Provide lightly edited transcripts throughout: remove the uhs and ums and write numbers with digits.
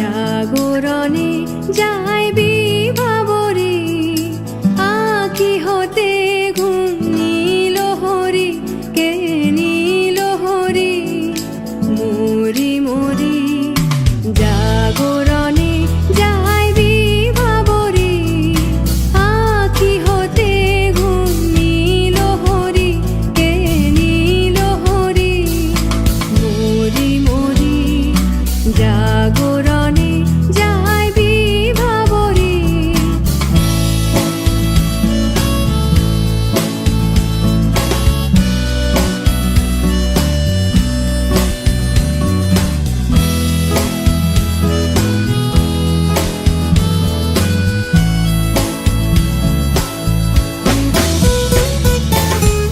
জাগরণে যায় বিভাবরে, আঁখি হতে ঘুম নীল হরি, কে নীল হরি মরি মরি। জাগরণে যায় বিভাবরে, আঁখি হতে ঘুম নীল হরি, কে নীল হরি মরি মরি। জাগরণে যায় বিভাবরে।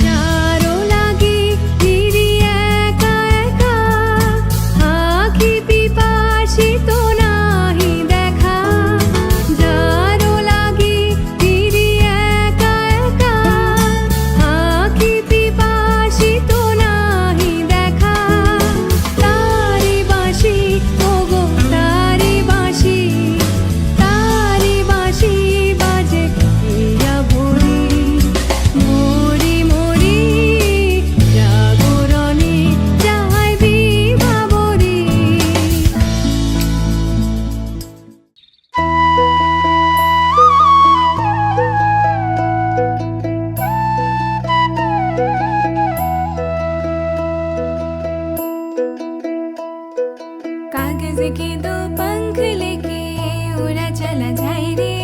যারো লাগি ফিরি একা একা, আঁখি পিপাসিত নাহি দেখা। যারো লাগি ফিরি একা একা, আঁখি পিপাসিত নাহি দেখা। তারি বাঁশি ওগো তারি বাঁশি, তারি বাঁশি বাজে ইয়া ভরি মরি মরি। জাগরণে যায় বিভাবরে। कागज के दो पंख लेके उड़ा चला जाए रे।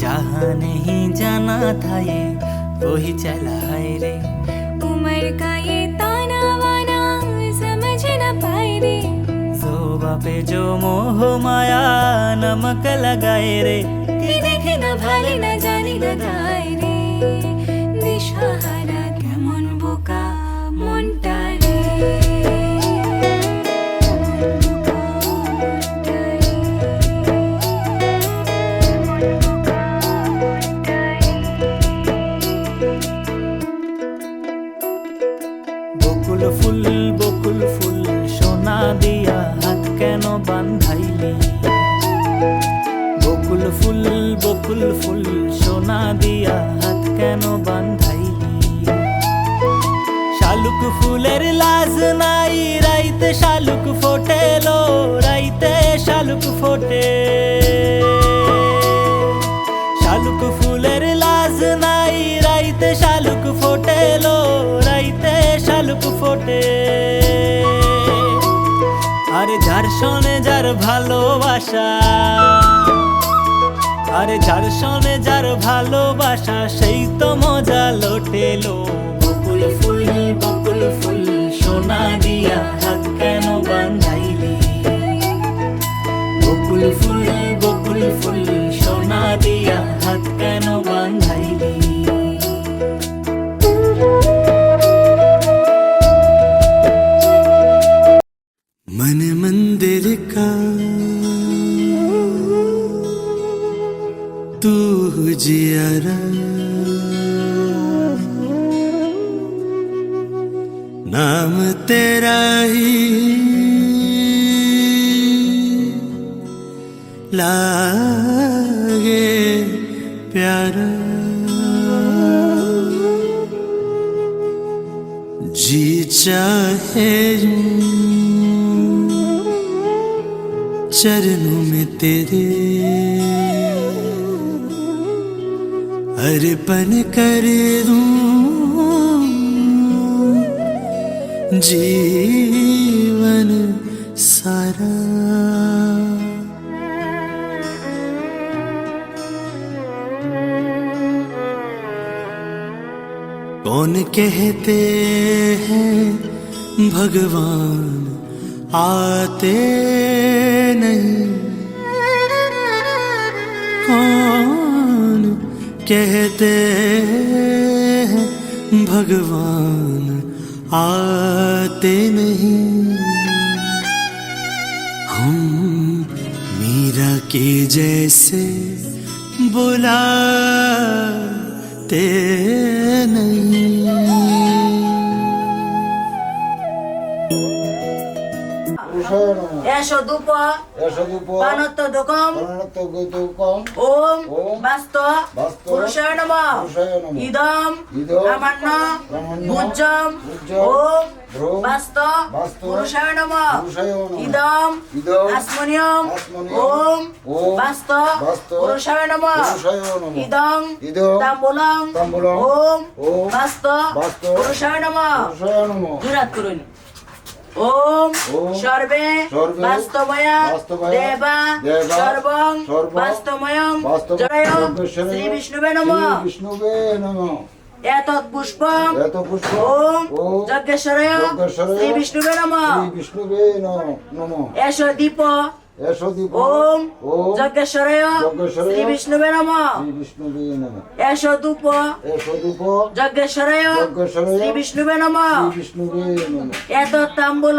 जहाँ नहीं जाना था ये वही चला है रे। उम्र का ये ताना वाना समझ न पाए रे। जोबा पे जो मोह माया नमक लगाए रे। कि देखे न भाले न जाने न गाए रे। दिशाहारा केमन बोका মনটা রে। বকুল ফুল সোনা দিয়া হাত কেন বান্ধাইলি। বকুল ফুল সোনা দিয়া হাত কেন বান্ধাইলি। শালুক ফুলের লাজ নাই রাইতে শালুক ফোটেলো, রাইতে শালুক ফোটে। শালুক ফুলের লাজ নাই রাইতে শালুক ফোটেলো, রাইতে শালুক ফোটে। আরে যার শোনে যার ভালোবাসা, আরে যার শোনে যার ভালোবাসা সেই তো মজা লোটেলো। বকুল ফুল সোনা দিয়া হাত কেন বান্ধাইলি। বকুল ফুল সোনা দিয়া হাত কেন বান্ধাইলি। मन मंदिर का तू जियारा, नाम तेरा ही लागे प्यारा। जी चाहे यूं चरणों में तेरे अर्पण कर दूं जीवन सारा। कौन कहते हैं भगवान आते नहीं, कौन कहते हैं भगवान आते नहीं। हम मीरा के जैसे बुलाते नहीं। পুরুষায় নমঃ এসো ধূপ এসো ধূপ পানত্তদকম পানত্তদকম ওম ওম বাস্ত বাস্ত পুরুষায় নমঃ পুরুষায় নমঃ ইদম ইদম ব্রহ্মণ্য ব্রহ্মণ্য ভুজ্যম ভুজ্যম ওম ভ্রূম বাস্ত বাস্ত পুরুষায় নমঃ পুরুষায় নমঃ ইদম ইদম আসমনিয়ম আসমনিয়ম ওম ওম বাস্ত বাস্ত পুরুষায় নমঃ পুরুষায় নমঃ ইদম ইদম তাম্বুলম তাম্বুলম ওম ওম বাস্ত বাস্ত পুরুষায় নমঃ পুরুষায় নমঃ জোরাত করুন ওম ওম সর্বে সর্বে বাস্তবয়া বাস্তবয়া দেবা দেবা সর্বং সর্বং বাস্তময়ং বাস্তব জয় যজ্ঞেশ্বরে শ্রী বিষ্ণুবে নমঃ শ্রী বিষ্ণুবে নমঃ এতৎ পুষ্পং এত পুষ্প ওম ওম যজ্ঞেশ্বরয় যজ্ঞেশ্বরয় শ্রী বিষ্ণুবে নমঃ শ্রী বিষ্ণুবে নমঃ এসো দীপ এসো দীপ ওম ওম যজ্ঞেশ্বরয় যজ্ঞেশ্বরয় শ্রী বিষ্ণুবে নমঃ শ্রী বিষ্ণুবে নমঃ এসো ধূপ এসো ধূপ যজ্ঞেশ্বরয় যজ্ঞেশ্বরয় শ্রী বিষ্ণুবে নমঃ শ্রী বিষ্ণুবে নমঃ এতৎ তাম্বুল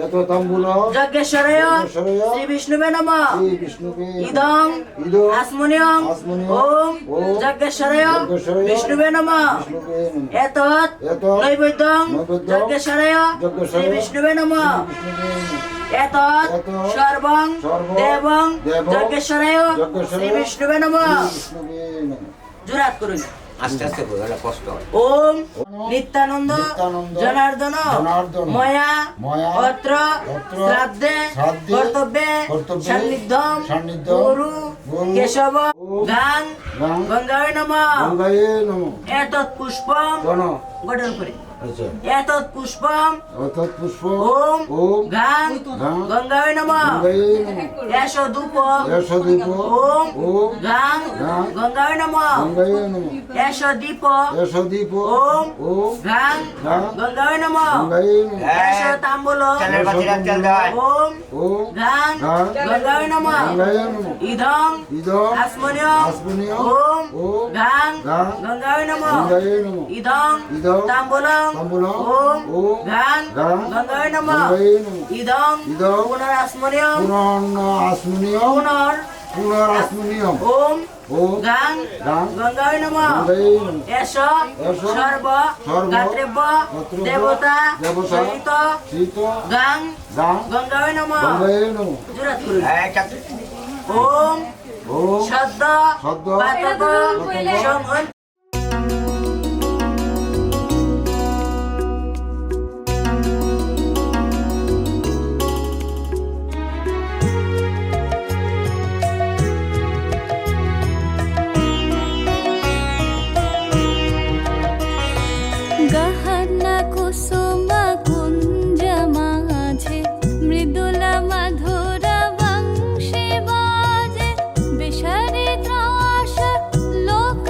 এত তাম্বুল যজ্ঞেশ্বরয় যজ্ঞেশ্বরয় শ্রী বিষ্ণুবে নমঃ শ্রী বিষ্ণুবে ইদং ইদং আসমনিয়ং আসমনিয়ং ওম ওম যজ্ঞেশ্বরয় যজ্ঞেশ্বরয় বিষ্ণুবে নমঃ বিষ্ণুবে নমঃ এতৎ এতৎ নৈবেদ্যং নৈবেদ্যং যজ্ঞেশ্বরয় যজ্ঞেশ্বরয় শ্রী বিষ্ণুবে নমঃ বিষ্ণুবে নমঃ এতৎ এতৎ সর্বং সর্বং দেবং দেবং যজ্ঞেশ্বরয় যজ্ঞেশ্বরয় শ্রী বিষ্ণুবে নমঃ শ্রী বিষ্ণুবে নমঃ জোরাত করুন আস্তে আস্তে বোঝালে কষ্ট হয়। ওম ওম নিত্যানন্দ নিত্যানন্দ জনার্দন জনার্দন ময়া ময়া অত্র অত্র শ্রাদ্ধে শ্রাদ্ধে কর্তব্যে কর্তব্যে সান্নিধ্যম সান্নিধ্যম গুরু গুরু কেশব ওম গাং গাং গঙ্গায় নমঃ গঙ্গায়ে নমঃ এতৎ পুষ্পম জন গঠন করে আচ্ছা এতৎ পুষ্পম অর্থাৎ পুষ্প ওম ওম গাং গাং গঙ্গায় নমঃ গঙ্গায়ে নমঃ এসো ধূপ এসো দীপ ওম ওম গাং গাং গঙ্গায় নমঃ গঙ্গায়ে নমঃ এসো দীপ এসো দীপ ওম ওম গাং গাং গঙ্গায় নমঃ গঙ্গায়ে নমঃ এসো তাম্বুল তেলের বাতিটা তেল দেওয়া হয়। ওম ওম গাং গাং গঙ্গায় নমঃ গঙ্গায়ে নমঃ ইদং ইদং আসমনিয়ং আসমনিয়ং ওম ওম গাং গাং গঙ্গায় নমঃ গঙ্গায়ে নমঃ ইদং ইদং তাম্বুলং তাম্বুলং ওম ওম গাং গাং গঙ্গায় নমঃ গঙ্গায়ে নমঃ ইদং ইদং পুনরাসমনিয়ং পুনরাসমনিয়ং পুনর পুনরাসমনিয়ং ওম ওম গাং গাং গঙ্গায় নমঃ গঙ্গায়ে নমঃ এসো এসো সর্ব সর্ব গাত্রেব্য গাত্রেব্য দেবতা দেবতা সহিত শীত গাং গাং গঙ্গায় নমঃ গঙ্গায়ে নমঃ জোরাত করুন এই চাপ- ওম ওম সদ্য সদ্য পাতক পাতক সংহন গহনা কুসুম কুঞ্জ মাঝে মৃদুলা মধুর বংশী বাজে বিষরে ত্রাস লোক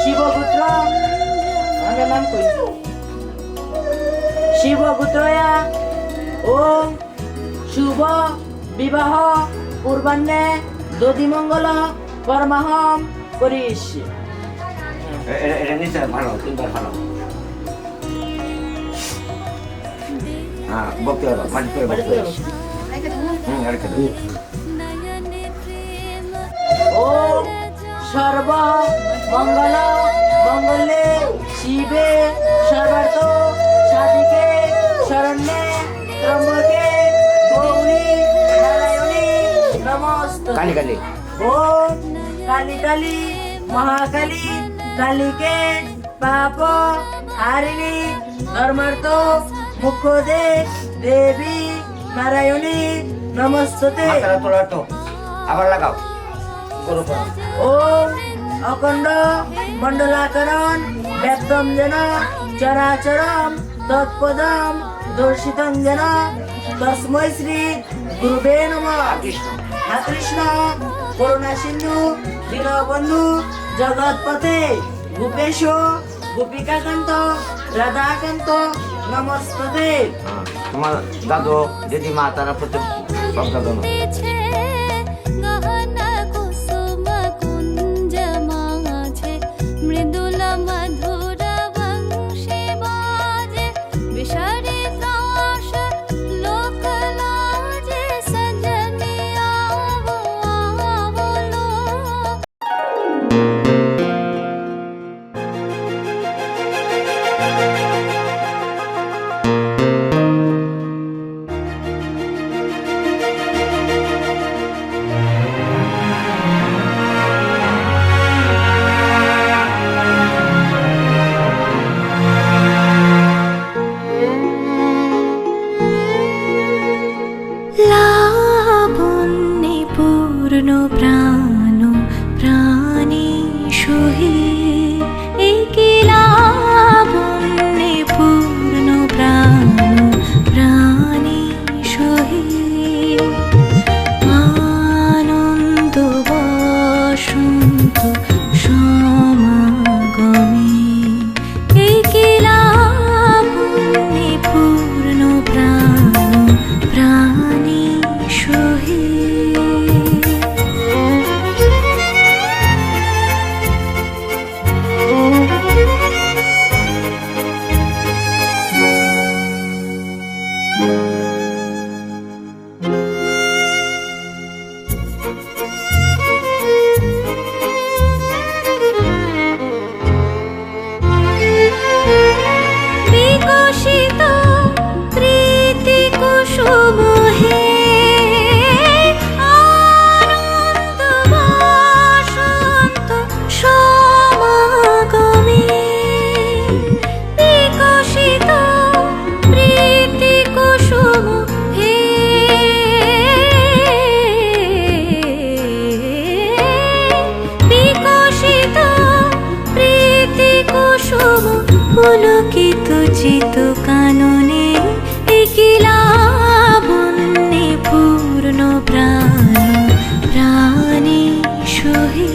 শিবপুত্র আমাদের নাম কই শিবপুত্রয়া ওম শুভ বিবাহ পূর্বাহ্নে দধিমঙ্গল কর্মাহম করিস। এটা নিচে ভালো, তিনবার ভালো। হ্যাঁ, বকতে হবে, মাটি করে বকতে হবে। রেখে দেবো। ওম সর্ব মঙ্গল মঙ্গলে শিবে সর্বার্থ সাধিকে শরণ্যে ত্রম্বকে গৌরী নারায়ণী নমস্তে। কালি কালি। ওম কালী কালী মহাকালী কালীকে পাপ হারিণী ধর্মার্থ মুখ্যদে দেবী নারায়ণী নমস্তে। মাথাটা তোলা তো, আবার লাগাও। ওম অখণ্ড মণ্ডলাকরণ ব্যক্তম যেন চরাচরম তৎপদম দর্শিতম যেন তস্मै শ্রী গুরুবে নমঃ। হা কৃষ্ণ করুণা সিন্ধু দীনবন্ধু জগৎপতে গোপেশ গোপিকাকান্ত রাধাকান্ত নমস্তে। তোমার দাদু দিদিমা তারা প্রত্যেক শ্রদ্ধা জানো। গহনা কুসুম কুঞ্জ মাঝে মৃদুল মধুর বংশী বাজে বিষাদে ত্রাস লোক লাজে সজনি आवो आवो लो। লাবণ্যে পূর্ণ প্রাণ প্রাণেষু হি একি লাবণ্যে পূর্ণ প্রাণ প্রাণেষু হি আনন্দ বসন্ত সমাগমে একি লাবণ্যে পূর্ণ প্রাণ প্রাণেষু হি। বিকশিত প্রীতি কুসুম হে আনন্দ বসন্ত সমাগমে বিকশিত প্রীতি কুসুম হে বিকশিত প্রীতি কুসুম পুলকিত চিত কাননে একি লাবণ্যে পূর্ণ প্রাণ প্রাণেষু হি।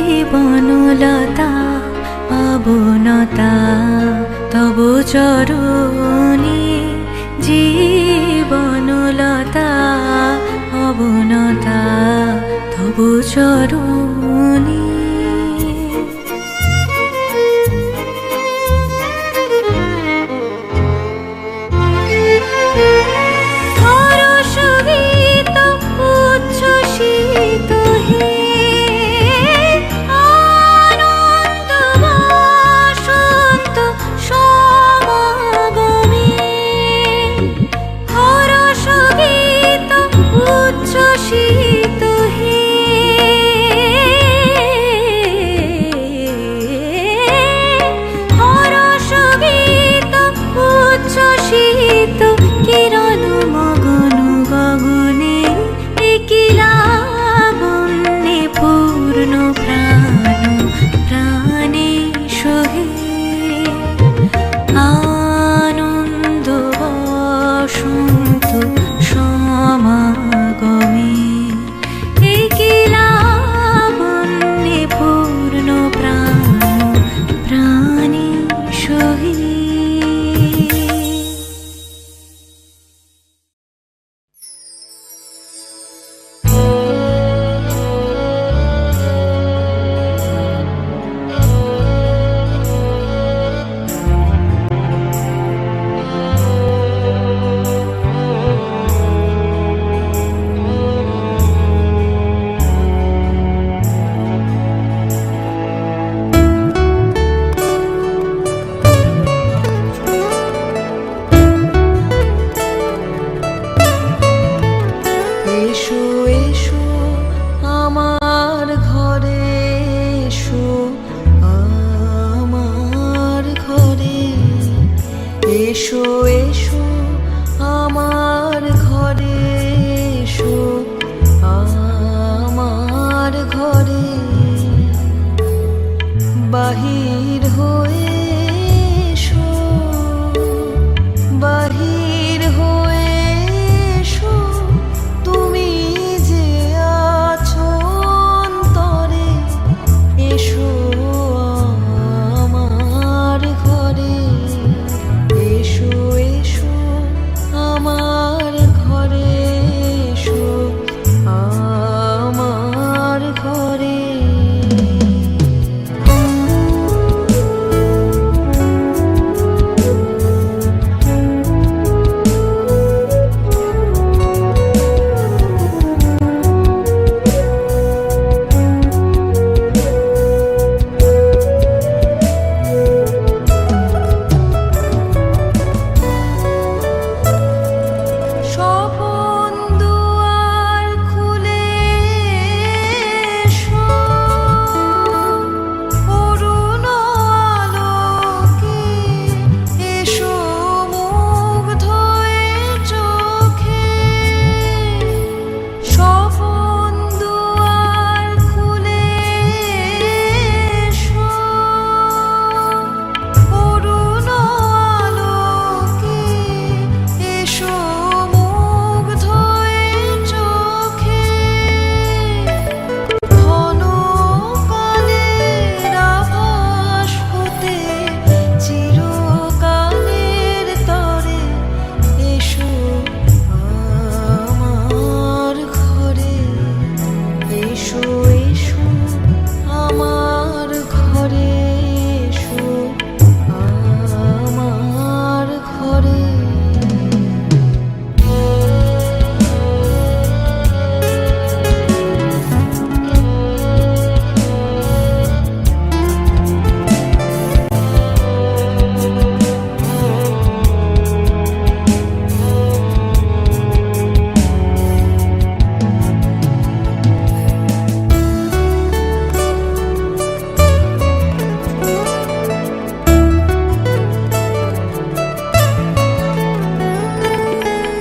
জীবনলতা অবনতা তব চরণে জীবনলতা অবনতা তব চরণে হরসগীত উচ্ছ্বসিত হে আনন্দ বসন্ত সমাগমে এসো এসো আমার ঘরে এসো আমার ঘরে বাহির হয়ে এসো বাহির হয়ে এসো তুমি যে আছো অন্তরে এসো আমার ঘরে এসো এসো আমার ঘরে এসো আমার ঘরে স্বপন দুয়ার খুলে এসো অরুণ আলোকে এসো মুগ্ধ এ চোখে স্বপন দুয়ার খুলে এসো অরুণ আলোকে এসো মুগ্ধ এ চোখে ঘন কালের আভাস হতে চিরকালের তরে এসো আমার ঘরে এসো এসো আমার ঘরে এসো আমার ঘরে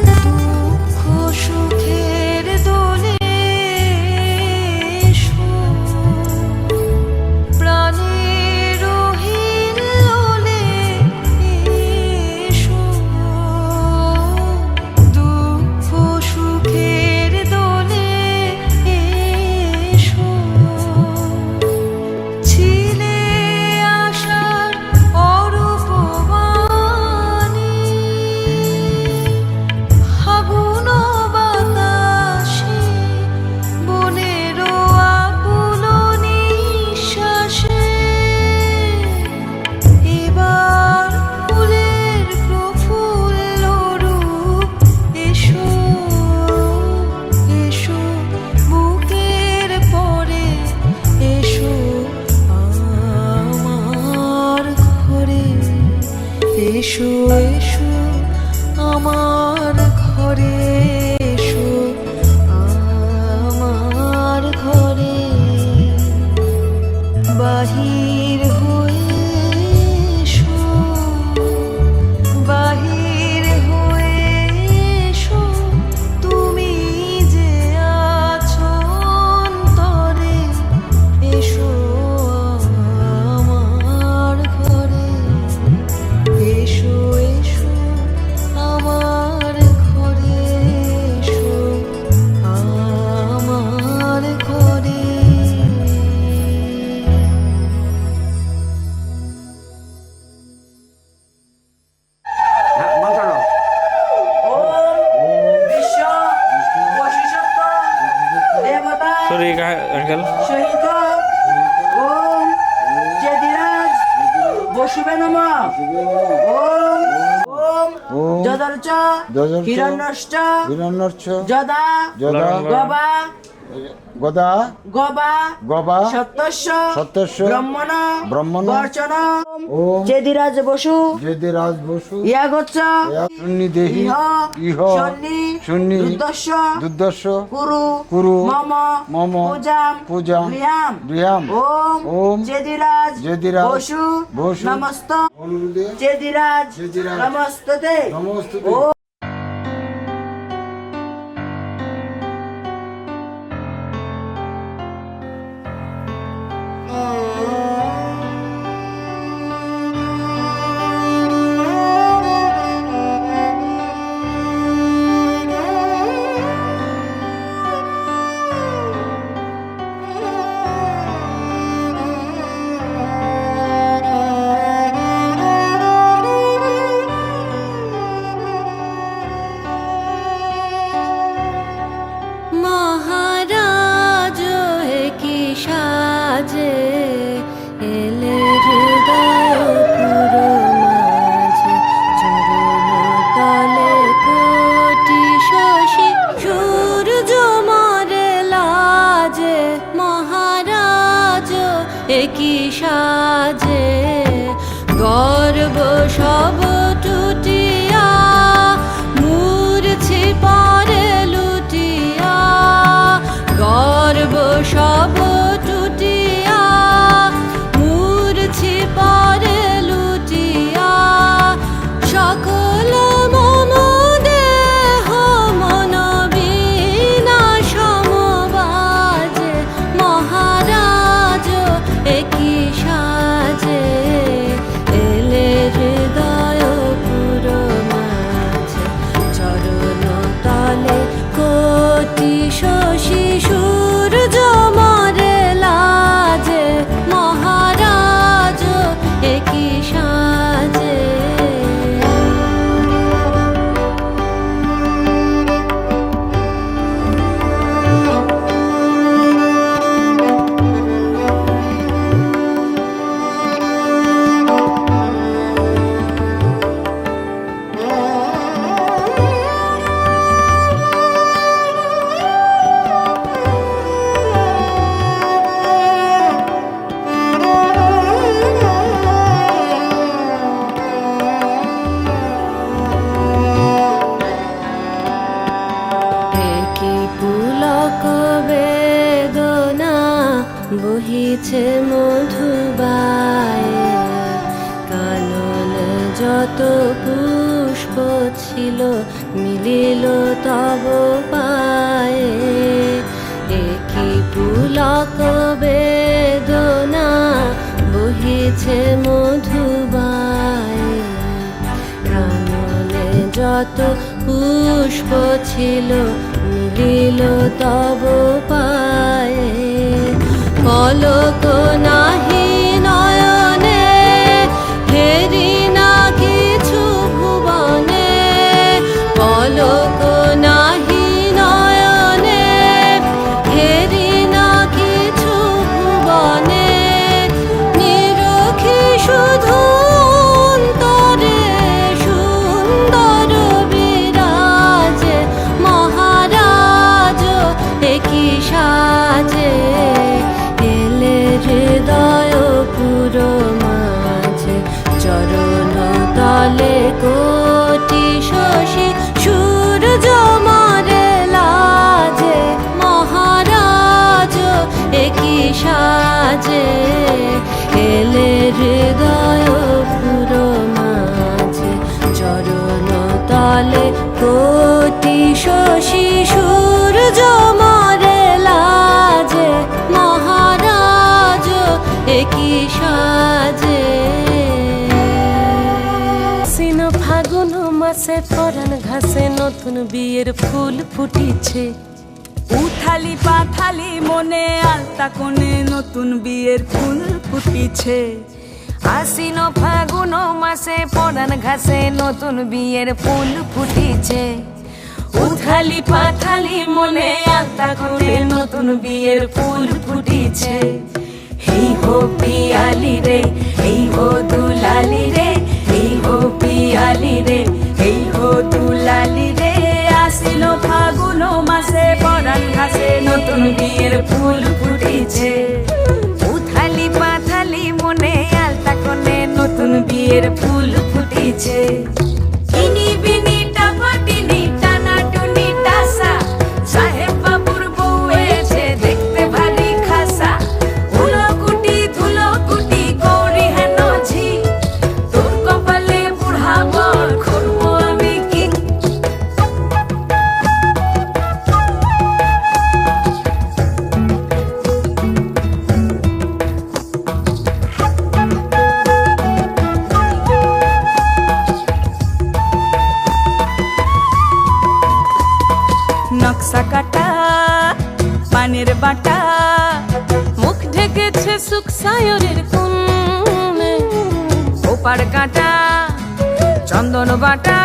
দুঃখ সুখের দোলে এসো প্রাণের হিল্লোলে এসো দুঃখ সুখের দোলে এসো ছিলে আশার অরূপ বাণী ফাগুন বাতাসে বনের আকুল নিঃশ্বাসে এবার ফুলের প্রফুল্ল রূপ এসো এসো বুকের পরে এসো আমার ঘরে এসো এসো আমার ঘরে এসো আমার ঘরে বাহির হয়ে এসো বাহির হয়ে এসো তুমি যে আছো অন্তরে এসো আমার ঘরে এসো এসো আমার ঘরে এসো আমার ঘরে হ্যাঁ মন্ত্র নাও। ওম বিশ্ব বশিষ্ঠ দেবতা সহিত ওম চেদিরাজ বসুবে নমঃ ওম ওম যদর্চ হিরণ্যশ্চ যদা গবা গদা গবা গবা সত্যস্য সত্যস্য ব্রহ্মণ ব্রহ্মণ বর্চন ওম চেদিরাজ বসু যদিরাজ বসু ইয়াগচ্ছ শূন্যি দেহি ইহ ইহ শন্নি শূন্যি রুদ্রস্য দুর্দস্য কুরু কুরু মম মম পূজাম পূজাম গৃহাম গৃহাম ওম ওম চেদিরাজ যদিরাজ বসু বসু নমস্ত অনুদে চেদিরাজ চেদিরাজ নমস্ততে নমস্তুতে ও মহারাজ কি সাজে এলে হৃদয় পুরো মাঝে চরণ তলে কোটি শশী সূর্য মরে লাজে মহারাজ কি সাজে গর্ব সব টুটিয়া মূর্ছি পরে লুটিয়া গর্ব সব টুটিয়া মূর্ছি পরে লুটিয়া সকল মম দেহ মন বিনা সমবাজে মহারাজ একই সাজে এলে হৃদয় পুরো মাঝে চরণ তলে কোটি শশী সূর্য মরে লাজে মহারাজ একই সাজে একই পুলক বেদনা বহিছে মধুবায়ে কানন যত পুষ্প ছিল মিলিল তব পায়ে একই পুলক বেদনা বহিছে মধুবায়ে কাননে যত পুষ্প ছিল মিলিল তব পায়ে পলক নাহি নয়নে হেরি না কিছু ভুবনে পলক নাহি নয়নে হেরি না কিছু ভুবনে নিরখি শুধু অন্তরে সুন্দর বিরাজে মহারাজ একই সাজে এলে হৃদয় পুরো মাঝে চরণ তলে কোটি শশী সূর্য মরে লাজে মহারাজ একই সাজে এলে হৃদয় পুরো মাঝে চরণ তলে কোটি শশী সূর্য মরে লাজে মহারাজ একই সাজে আশ্বিন ফাগুন মাসে পরাণ ঘাসে নতুন বিয়ের ফুল ফুটিছে উথালি পাথালি মনে আলতা কোণে নতুন বিয়ের ফুল ফুটিছে আশ্বিন ফাগুন মাসে পরাণ ঘাসে নতুন বিয়ের ফুল ফুটিছে উথালি পাথালি মনে আলতা কোণে নতুন বিয়ের ফুল ফুটিছে হেই হো পিয়ালি রে হেই হো দুলালি রে হেই হো পিয়ালি রে হেই হো দুলালি রে আসিল ফাগুন মাসে পরাণ ঘাসে ঘাসে নতুন বিয়ের ফুল ফুটেছে। উথালি পাথালি মনে আলতা কোণে নতুন বিয়ের ফুল ফুটেছে। ইনি বিনি টাপাটিনি টানা টুনি টাসা, সাহেব বাবুর বউ এসে দেখতে ভারী খাসা। উলো কুটি ধুলো কুটি গৌরী হেন ঝি, তোর কপালে বুড়া বর করবো আমি কি। নকশা কাটা পানের বাটা, মুখ ঢেকেছে সুখ সায়রের কোণে। ওপার কাটা চন্দন বাটা,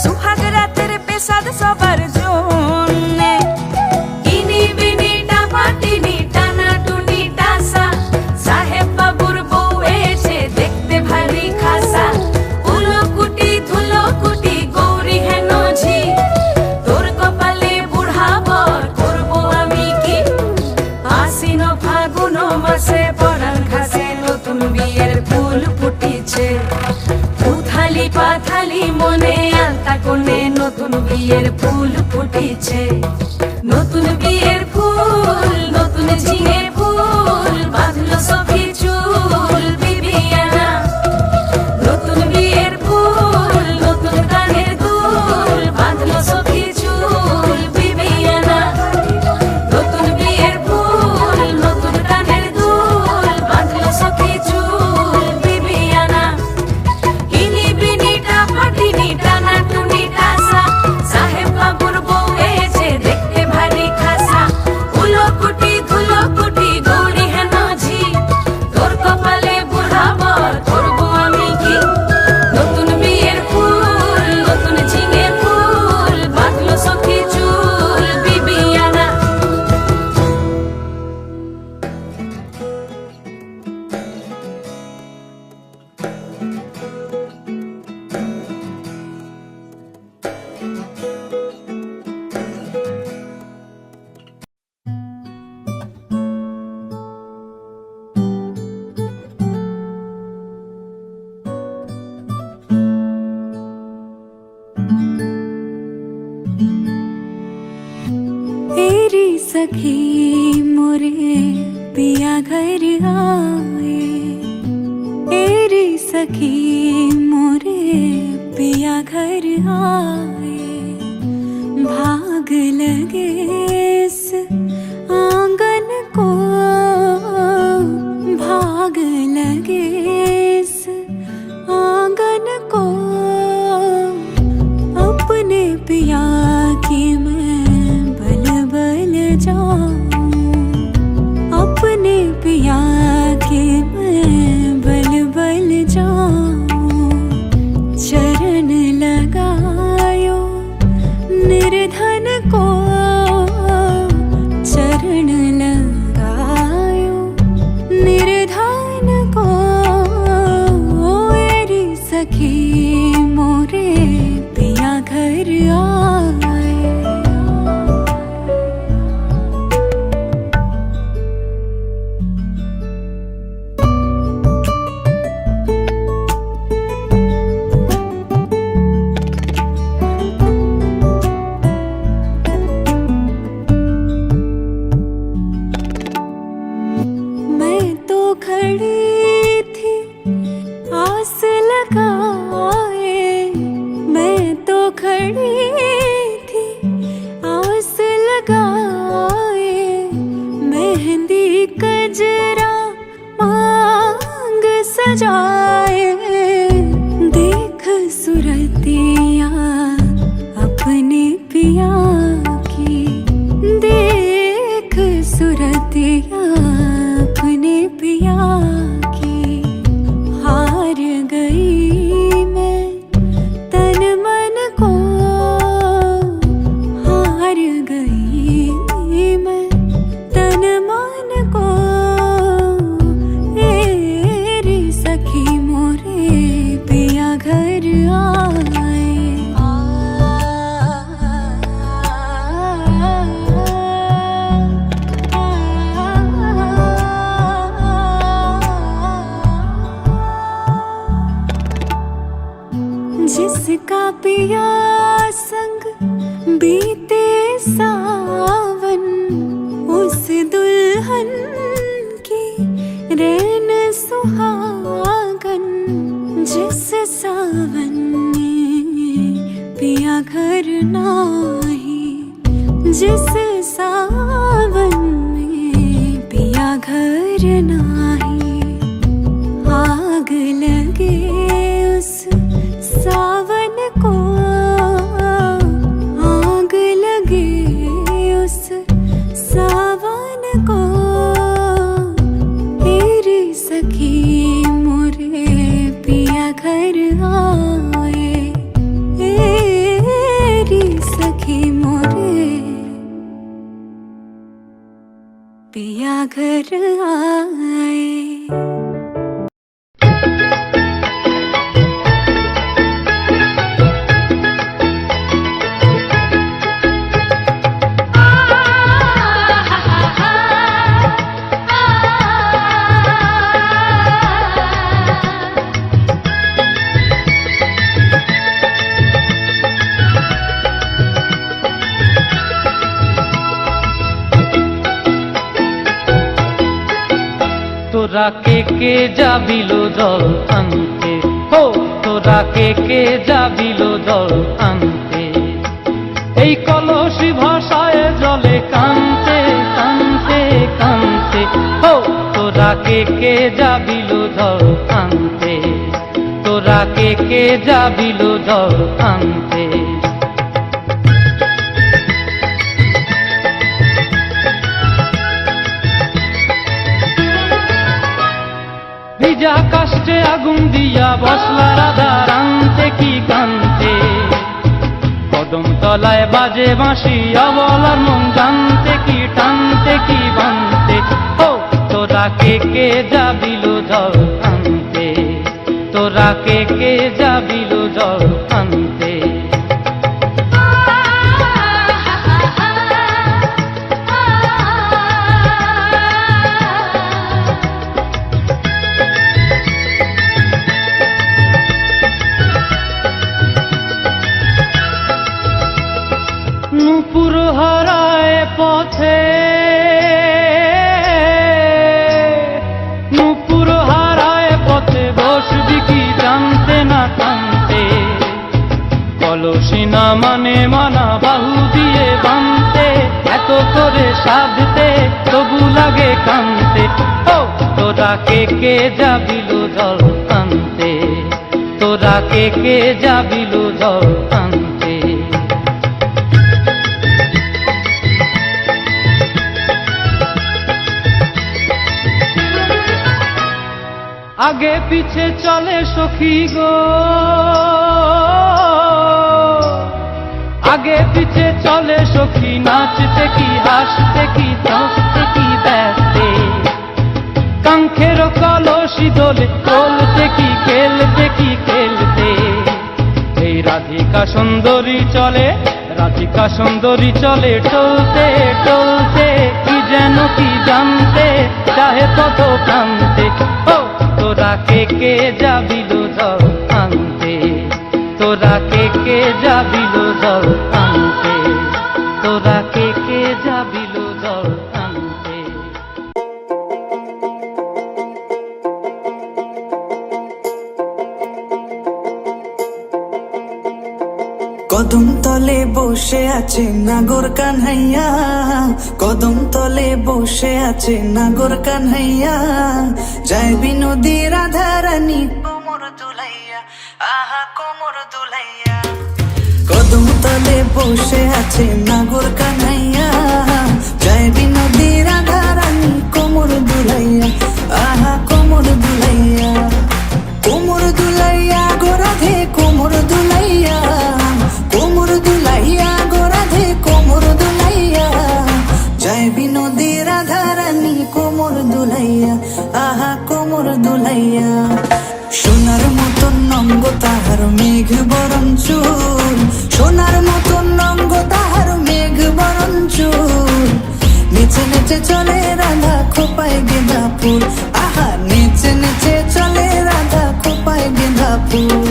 সুহাগ রাতের পেশাদ সবার জন্যে। ইনি বিনি টাপাটিনি টানা টুনি টাসা, সাহেব বাবুর বউ এসে দেখতে ভারী খাসা। উলো কুটি ধুলো কুটি গৌরী হেন ঝি, তোর কপালে বুড়া বর করবো আমি কি। আশ্বিন ফাগুন মাসে পরান ঘাসে নতুন বিয়ের ফুল ফুটেছে। উথালি পাথালি মনে আলতা কোণে নতুন বিয়ের ফুল ফুটেছে। নতুন বিয়ের ফুল নতুন ঝিঙে ফুল, বাঁধলো সখী চুল বিবিয়ানা। নতুন বিয়ের ফুল নতুন কানের দুল, বাঁধলো সখী চুল বিবিয়ানা। নতুন বিয়ের ফুল নতুন কানের দুল, বাঁধলো সখী চুল বিবিয়ানা। ইনি বিনি টাপাটিনি টানা টুনি টাসা, সাহেব বাবুর বউ এসে দেখতে ভারী খাসা। উলো কুটি ধুলো কুটি গৌরী হেন ঝি, তোর কপালে বুড়া বর করবো আমি কি। নতুন বিয়ের ফুল নতুন ঝিঙে ফুল, বাঁধলো সখী চুল বিবিয়ানা। तेरी सखी मोरे पिया घर आए, तेरी सखी मोरे पिया घर आए। भाग लगे इस आंगन को, भाग लगे इस आंगन को। अपने पिया की मैं बल बल जाऊं, अपने पिया के मैं बल बल जाऊं। चरण लगा जिसका पिया संग बीते सावन, उस दुल्हन की रैन सुहागन। जिस सावन में पिया घर नाही, जिस सावन में पिया घर नाही, आग लगे उस सावन को, आग लगे उस सावन को। तेरी सखी मोरे पिया घर आए, तेरी सखी मोरे पिया घर आए। তোরা কে যাবিল জল আনতে, হো তোরা কে যাবিল জল আনতে। এই কলসি ভাষায় জলে কানতে কানতে কানতে, হো তোরা কে যাবিল জল আনতে, তোরা কে যাবিল জল আনতে। ভিজা কাষ্টে আগুন দিয়া বসলা রাধা রানতে কি কানতে। কদম তলায় বাজে বাঁশি অবলার মন জানতে কি টানতে কি বানতে। ও তোরা কে যাবিল জল আনতে, তোরা কে যাবিল জল আনতে। নূপুর হারায় পথে, নূপুর হারায় পথে বসবি কি জানতে না কানতে। কলসি না মানে মানা বাহু দিয়ে বানতে, এত করে সাধতে তবু লাগে কানতে। ও তোরা কে যাবিল জল আনতে, তোরা কে যাবিল জল আনতে। আগে পিছে চলে সখী গো, আগে পিছে চলে সখী, নাচতে কি হাসতে কি হাসতে কি ব্যস্তে। কাঙ্ক্ষের কলসি দোলে চলতে কি খেলতে কি খেলতে। এই রাধিকা সুন্দরী চলে, রাধিকা সুন্দরী চলে টলতে টলতে, কি যেন কি জানতে চাহে তত কানতে। ও তোরা কে যাবিল জল আনতে, তোরা কে যাবিল জল আনতে, তোরা কে যাবিল জল আনতে। কদম তলে বসে আছে নাগর কানহাইয়া, কদম তলে বসে আছে নাগর কানহাইয়া। যায় বিনোদী রাধা রানী কোমর দুলাইয়া, আহা কোমর দুলাইয়া। কদম তলে বসে আছে নাগর কানহাইয়া, যায় বিনোদী রাধা রানী কোমর দুলাইয়া, আহা কোমর দুলাইয়া। কোমর দুলাইয়া গোরাধে কোমর দুলাইয়া, কোমর দুলাইয়া গোরাধে কোমর দুলাইয়া। যায় বিনোদী রাধা রানী কোমর দুলাইয়া, আহা কোমর দুলাইয়া। সোনার মতন নঙ্গ তাহার মেঘ বরণ চুল, সোনার মতন নঙ্গ তাহার মেঘ বরণ চুল। নেচে নেচে চলে রাধা খোপায় গেঁদা ফুল, আহা নেচে নেচে চলে রাধা খোপায় গেঁদা ফুল।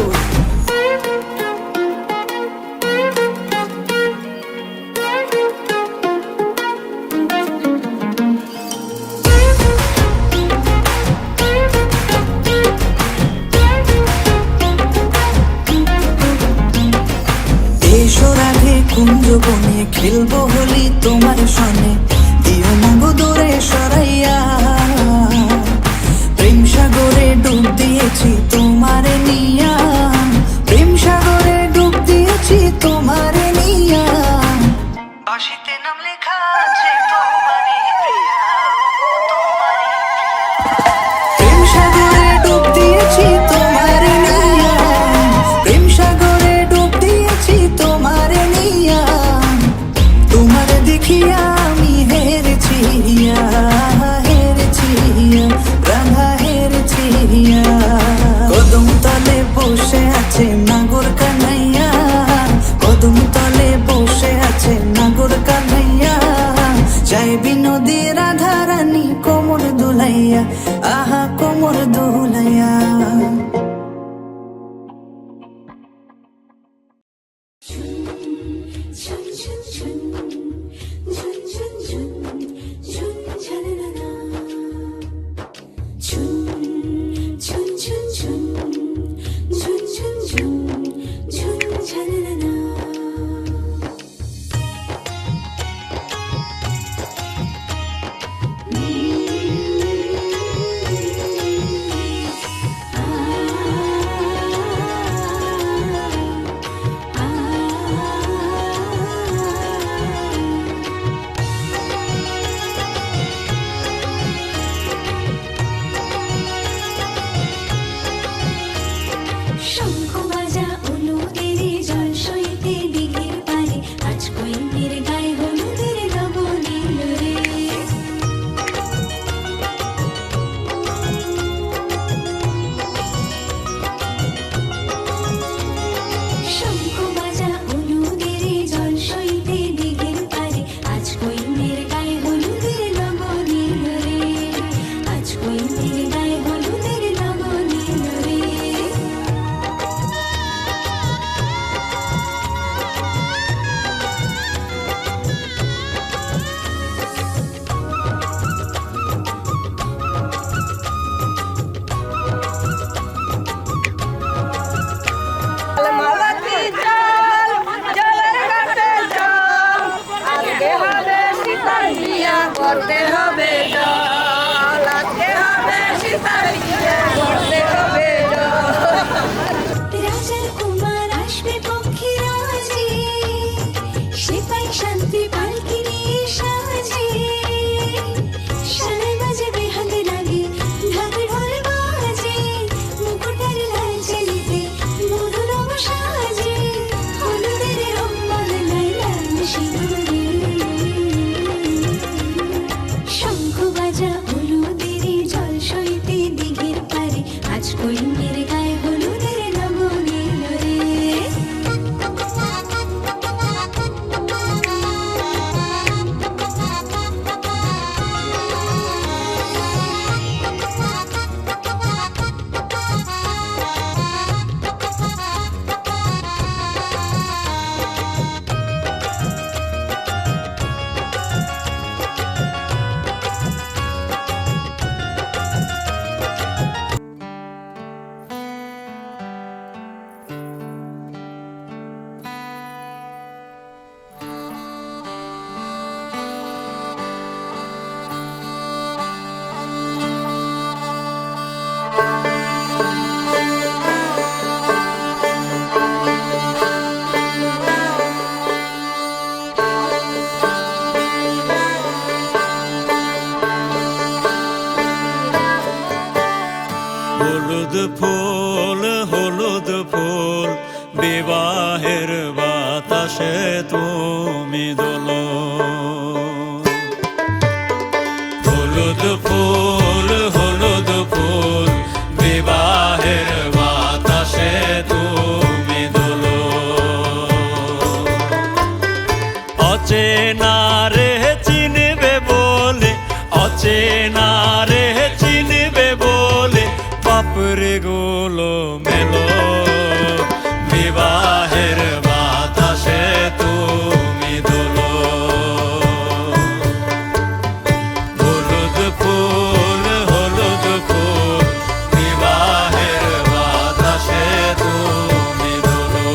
কুঞ্জ বনে খেলবো হোলি তোমার সনে, দিও না গো দূরে সরাইয়া। প্রেম সাগরে ডুব দিয়েছি তোমারে নিয়া, প্রেম সাগরে ডুব দিয়েছি তোমারে নিয়া। বাঁশিতে নাম লেখা আছে তোমারে প্রিয়া, প্রেম সাগরে ডুব দিয়েছি তোমারে নিয়া, প্রেম সাগরে ডুব দিয়েছি তোমারে নিয়া। তোমারে দেখিয়া আমি হেরেছি, হেরেছি রাধা হেরেছি। কদম তলে বসে আছে নাগর কানাইয়া, কদম তলে বসে আছে নাগর কানাইয়া। চাই বিনোদী রাধা রানী কোমর দুলাইয়া, আহা কোমর দুলাইয়া। হলুদ ফুল হলুদ ফুল বিবাহের বাতাসে তুমি দোলো। হলুদ ফুল হলুদ ফুল বিবাহের বাতাসে তুমি দোলো। অচেনা রে চিনবে বলে, অচেনা রে চিনবে বলে বাপরে গোলো মেলো। বিবাহের বাতাসে তুমি দোলো। হলুদ ফুল হলুদ ফুল বিবাহের বাতাসে তুমি দোলো।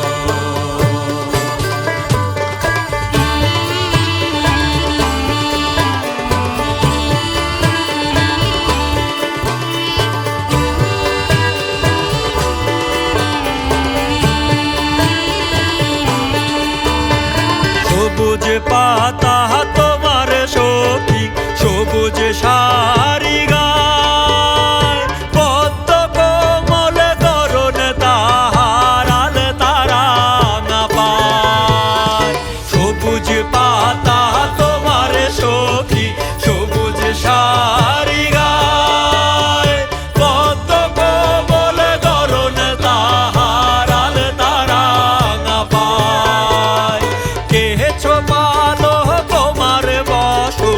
পাতা তোমার সখী সবুজ শাড়ি গায়, পদ্ম কোমল করুণ তাহার আল তারাঙা পায়। সবুজ পাতা তোমার সখী সবুজ শাড়ি গায়, পদ্ম কোমল করুণ তাহার আল তারাঙা পায়। কেছো পালো তোমার বসন,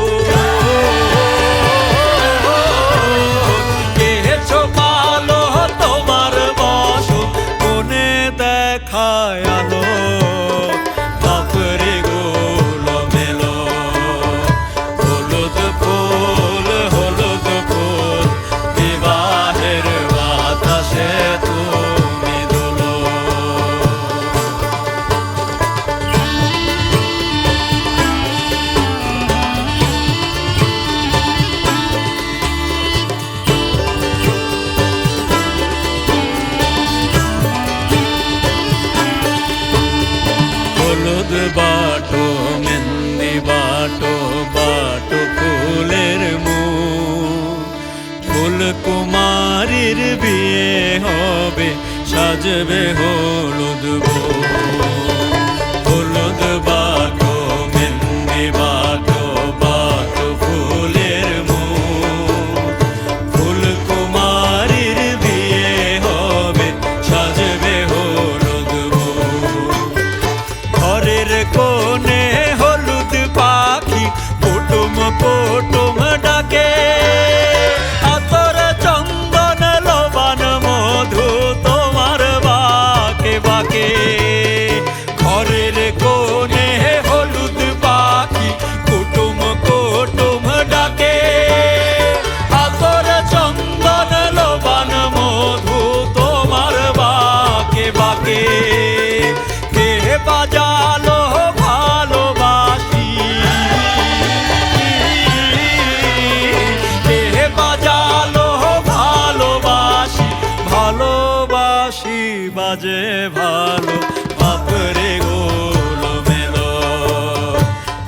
কেছো পালো তোমার বসন, কোনে দেখায় আলো বাপরে গোলো মেলো। হলুদ ফুল বিবাহের বাতাসে তুমি দোলো। হলুদ বাটো মেহেন্দি বাটো, বাটো ফুলের মুখ। ফুল কুমারীর বিয়ে হবে, সাজবে হলুদ বউ। হলুদ বাটো মেহেন্দি বাটো, বাটো ফুলের মুখ। ফুল কুমারীর বিয়ে হবে, সাজবে হলুদ বউ। ঘরের কোণে হলুদ পাখি কুটুম কুটুম ডাকে, আতর চন্দন লবণ মধু তোমার বাকে বাকে। ঘরের কোণে হলুদ পাখি কুটুম কুটুম ডাকে, আতর চন্দন লবণ মধু তোমার বাকে বাকে। কে বাজালো ভালোবাসি, কে বাজালো ভালোবাসি, ভালোবাসি বাজে ভালো বাপরে গোলো মেলো।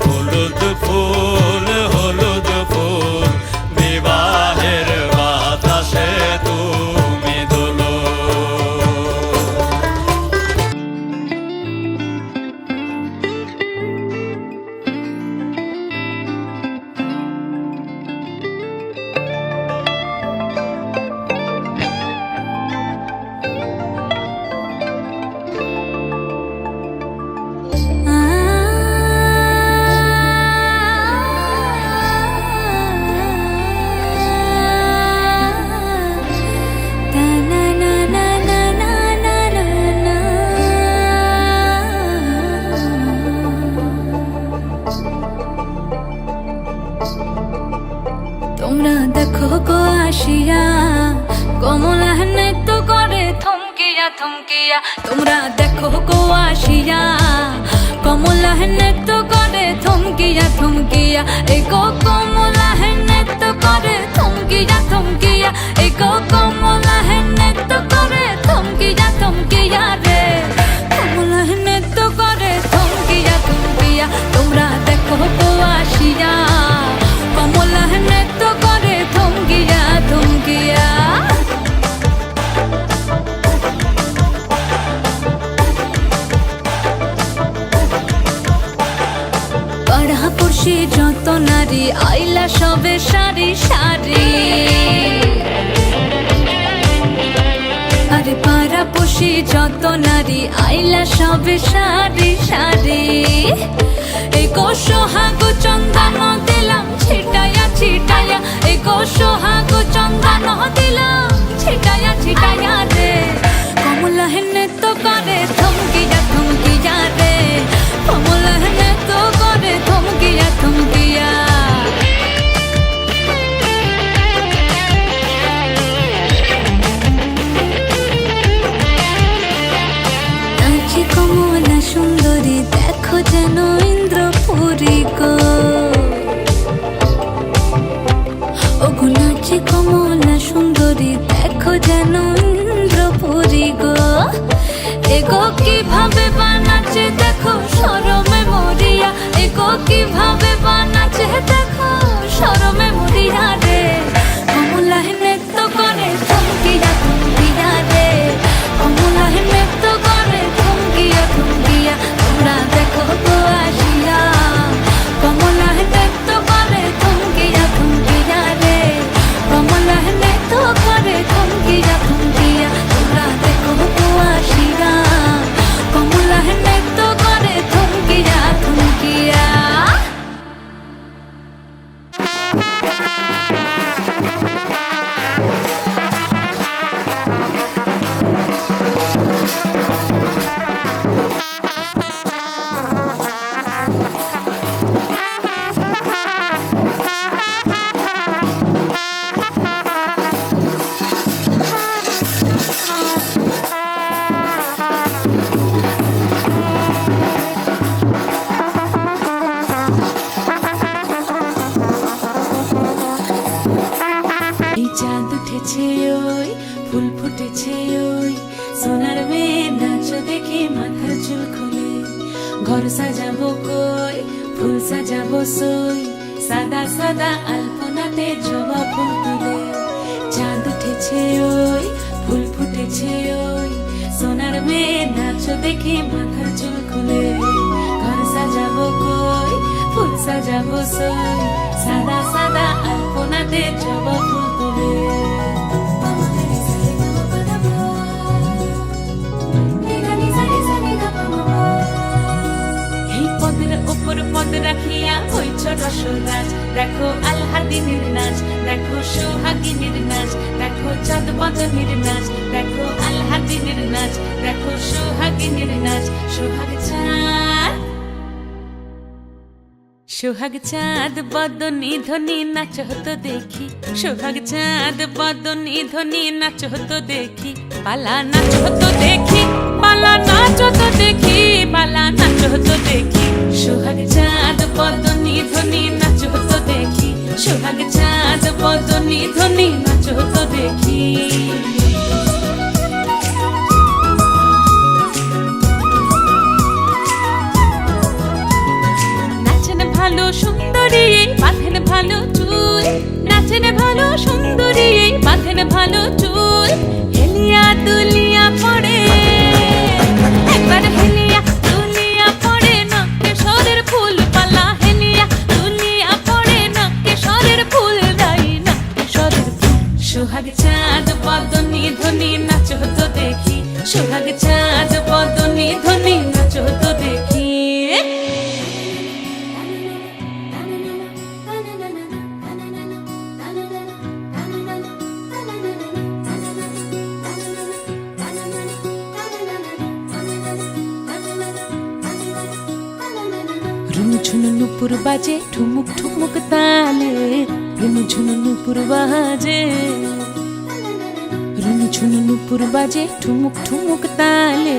হলুদ ফুল বিবাহের বাতাসে তুমি দোলো। তোমরা দেখো গো আসিয়া কমলা নৃত্য করে থমকিয়া থমকিয়া। তোমরা দেখো গো আসিয়া কমলা নৃত্য করে থমকিয়া থমকিয়া। এই গো কমলা নৃত্য করে থমকিয়া থমকিয়া। এই গো কমলা নৃত্য করে থমকিয়া থমকিয়া রে। কমলা নৃত্য করে থমকিয়া থমকিয়া। তোমরা দেখো গো আসিয়া কমলা নৃত্য করে থমকিয়া থমকিয়া। পাড়াপড়শি যত নারী আইলা সবে সারি সারি। আরে পাড়াপড়শি যত নারী আইলা সবে সারি সারি। এই গো সোহাগ চন্দন দিলাম ছিটায়া ছিটায়া। এই গো সোহাগ চন্দন দিলাম ছিটায়া ছিটায়া রে। কমলা নৃত্য করে থমকিয়া থমকিয়া রে। কমলা নৃত্য করে থমকিয়া থমকিয়া। নাচে কমলা সুন্দরী দেখো যেন ইন্দ্রপুরী গো। ওগো নাচে কমলা সুন্দরী দেখো যেন ইন্দ্রপুরী গো। এগো কিভাবে বানাচ্ছে দেখো শরমে মরিয়া। এগো ঘর সাজাবো কই, ফুল সাজাবো সই, সাদা সাদা আলপনাতে জবা ফুল তুলে। চাঁদ উঠেছে ওই, ফুল ফুটেছে ওই, সোনার মেয়ে নাচো দেখে মাথার চুল খুলে। ঘর সাজাবো কই, ফুল সাজাবো সই, সাদা সাদা আলপনাতে জবা ফুল তুলে। এই পদের ওপর পদ রাখিয়া হইছ রসরাজ, দেখো আলহাদিনের নাচ, দেখো সোহাগিনীর নাচ, দেখো চাঁদ বদনের নাচ, দেখো আলহাদিনের নাচ, দেখো সোহাগিনীর নাচ। সোহাগ চাঁদ, সোহাগ চাঁদ বদনী ধ্বনি নাচ হতো দেখি, সোহাগ চাঁদ বদনী ধ্বনি নাচ হতো দেখি। পালা নাচ হতো দেখি, পালা নাচ হতো দেখি, পালা নাচ হতো দেখি। সোহাগ চাঁদ বদনী ধ্বনি নাচ হতো দেখি, সোহাগ চাঁদ বদনী ধ্বনি নাচ হতো দেখি। ভালো সুন্দরী বাঁধেন ভালো চুল, নাচেন ভালো সুন্দরী বাঁধেন ভালো চুল। হেলিয়া দুলিয়া পড়ে, একবার হেলিয়া দুলিয়া পড়ে না কেশরের ফুল পালা। হেলিয়া দুলিয়া পড়ে না কেশরের ফুল দাই না কেশরের ফুল। সোহাগ চাঁদ বদনী ধ্বনি নাচ হতো দেখি, সোহাগ চাঁদ বদনী ধ্বনি নাচ হতো দেখি। রুনু ঝুনু নুপুর বাজে ঠুমুক ঠুমুক তালে, রুনু ঝুনু নুপুর বাজে, রুনু ঝুনু নুপুর বাজে ঠুমুক ঠুমুক তালে,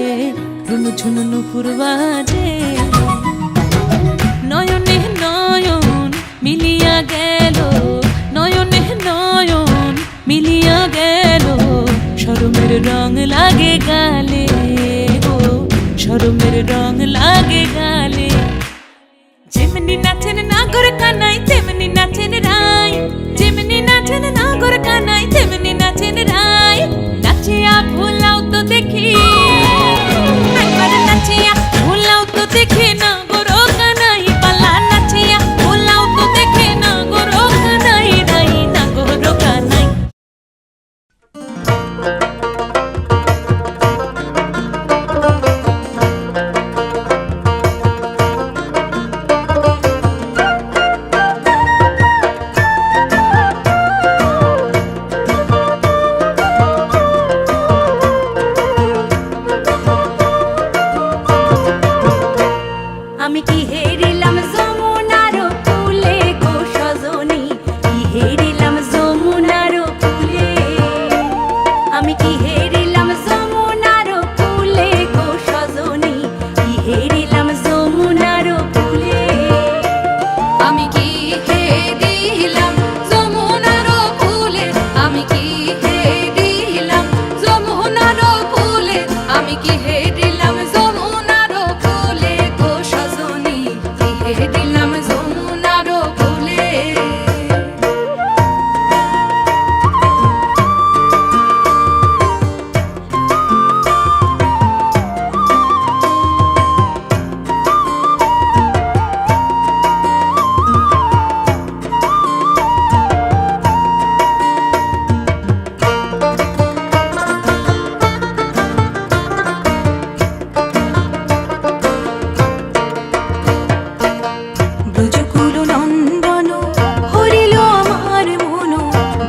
রুনু ঝুনু নুপুর বাজে। নয়নে নয়ন মিলিয়া গেল, নয়নে নয়ন মিলিয়া গেল, শরমের রং লাগে গালে গো, শরমের রং লাগে গালে। যেমনি নাচেন নাগর কানাই তেমনি নাচেন রাই, যেমনি নাচেন নাগর কানাই তেমনি নাচেন রাই। নাচিয়া ভোলাও তো দেখি, একবার নাচিয়া ভোলাও তো দেখি নাগর কানাই পালা। নাচিয়া ভোলাও তো দেখি নাগর কানাই রাই, নাগর কানাই। আমি কি হেরিলাম যমুনার কূলে গো সজনী, কি হেরিলাম যমুনার কূলে। আমি কি হেরিলাম যমুনার কূলে গো সজনী, কি হেরিলাম যমুনার কূলে। আমি কি হেরিলাম যমুনার কূলে, আমি কি হেরিলাম যমুনার কূলে, আমি কি হেরিলাম যমুনার কূলে গো সজনী, কি হেরিলাম যমুনার কূলে। ব্রজকুল নন্দন হরিল আমার মন,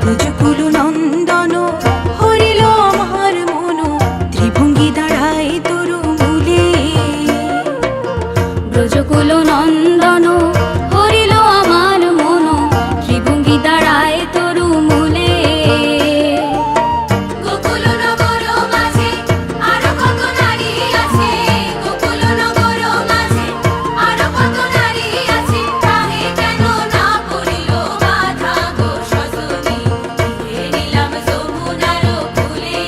ব্রজকুল নন্দন হরিল আমার মন, ত্রিভঙ্গি দাঁড়ায় তরু মূলে। ব্রজকুল নন্দন হরিল আমার মন, ত্রিভঙ্গি দাঁড়ায় তরু মূলে। গোকুল নগর মাঝে আরো কত নারী আছে, গোকুল নগর মাঝে আরো কত নারী আছে, তাহে কেন না পড়িল বাধা গো সজনী, কি হেরিলাম যমুনার কূলে।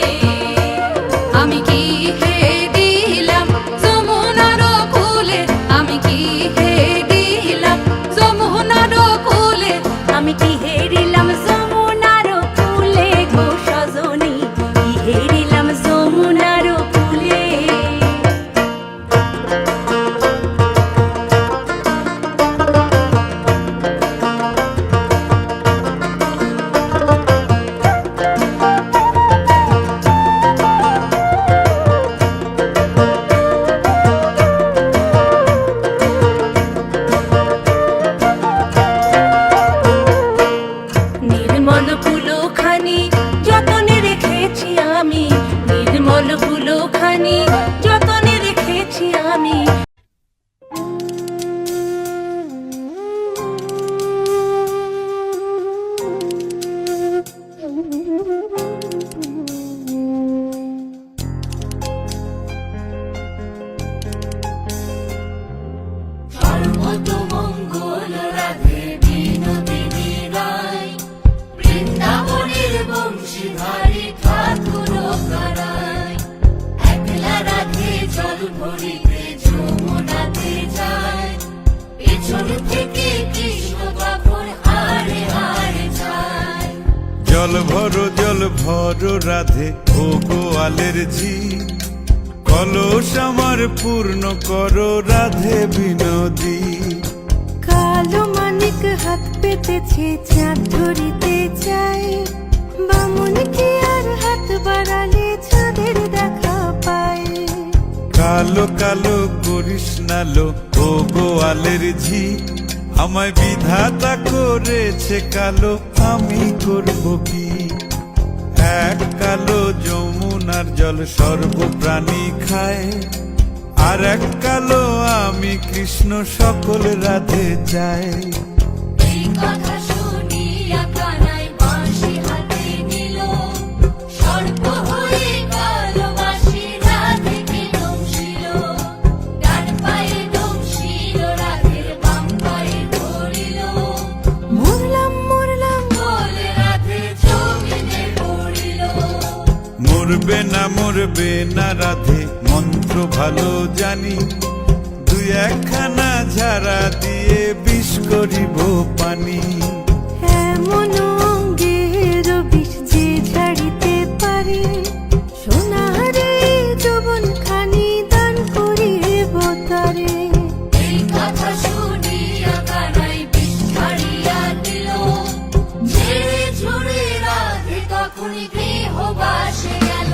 আমি কি হেরিলাম যমুনার কূলে, জল ভর রাধে ও গোয়ালের ঝি, কলস আমার পূর্ণ করো রাধে বিনোদী। কালো মানিক হাত পেতেছে চাঁদ ধরিতে চাই, বামুন কি আর হাত বাড়ালে চাঁদের দেখা পায়। কালো কালো করিস নালো ও গোয়ালের ঝি, আমায় বিধাতা করেছে কালো, আমি করব কি? এক কালো যমুনার জল সর্বপ্রাণী খায়, আর এক কালো আমি কৃষ্ণ সকল রাধে চাই। এই কথা শুনিয়া কানাই বাঁশি হাতে নিল, সর্প হয়ে কালো বাঁশি রাধেকে দংশিল। ডান পায়ে দংশিল রাধের বাম পায়ে ধরিল, মরলাম মরলাম বলে রাধে জমিনে পড়িল। মরবে না রাধে মন্ত্র ভালো জানি, দুই একখানা ঝাড়া দিয়ে বিষ করিব পানি। এমন অঙ্গের বিষ যে ঝাড়িতে পারে, সোনারে যৌবন খানি দান করিব তারে। এই কথা শুনিয়া কানাই বিষ ছাড়িয়া দিল, ঝেড়ে ঝুড়ে রাধে তখনই গৃহবাসে গেল।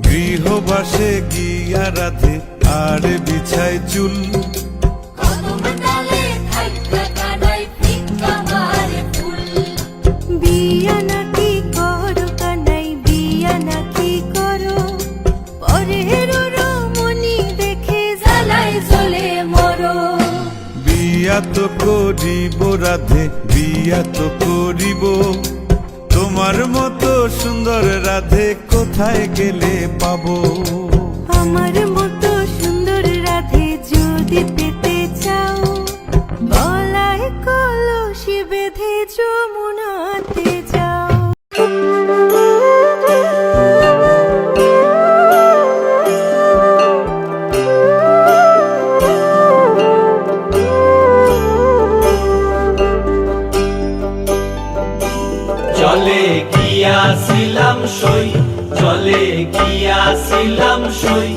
গৃহবাসে গিয়া রাধে আর বিছায় চুল, কদম ডালে থাইকা কানাই ফিক্কা মারে ফুল। বিয়া নাকি করো কানাই বিয়া নাকি করো, পরের রমণী দেখে জ্বালায় জ্বলে মরো। বিয়া তো করিব রাধে বিয়া তো করিব, তোমার মতো সুন্দর রাধে কোথায় গেলে পাবো? আমার মতো সুন্দর রাধে যদি পেতে চাও, গলায় কলসি বেঁধে যমুনাতে যাও। চলে গিয়াছিলাম সই, চলে গিয়াছিলাম সই,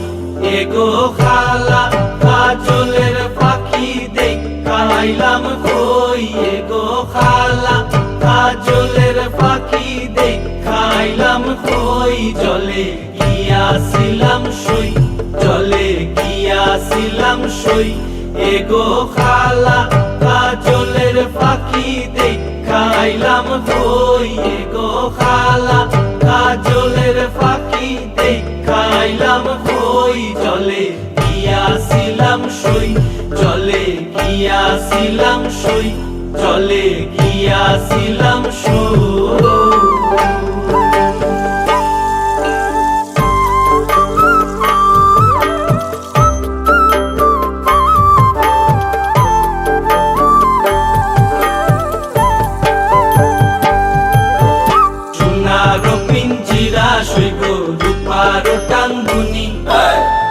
এগো খালা কাজলের পাখি দেখাইলাম কই। এগো খালা কাজলের পাখি দেখাইলাম কই। চলে গিয়াছিলাম সই, চলে গিয়াছিলাম সই, এগো খালা কাজলের পাখি দেখাইলাম কই। এগো খালা কাজলের পাখি দেখাইলাম কই। চলে গিয়াছিলাম সই, চলে গিয়াছিলাম সই, চলে গিয়াছিলাম সই। রূপারো টাঙ্গুনি,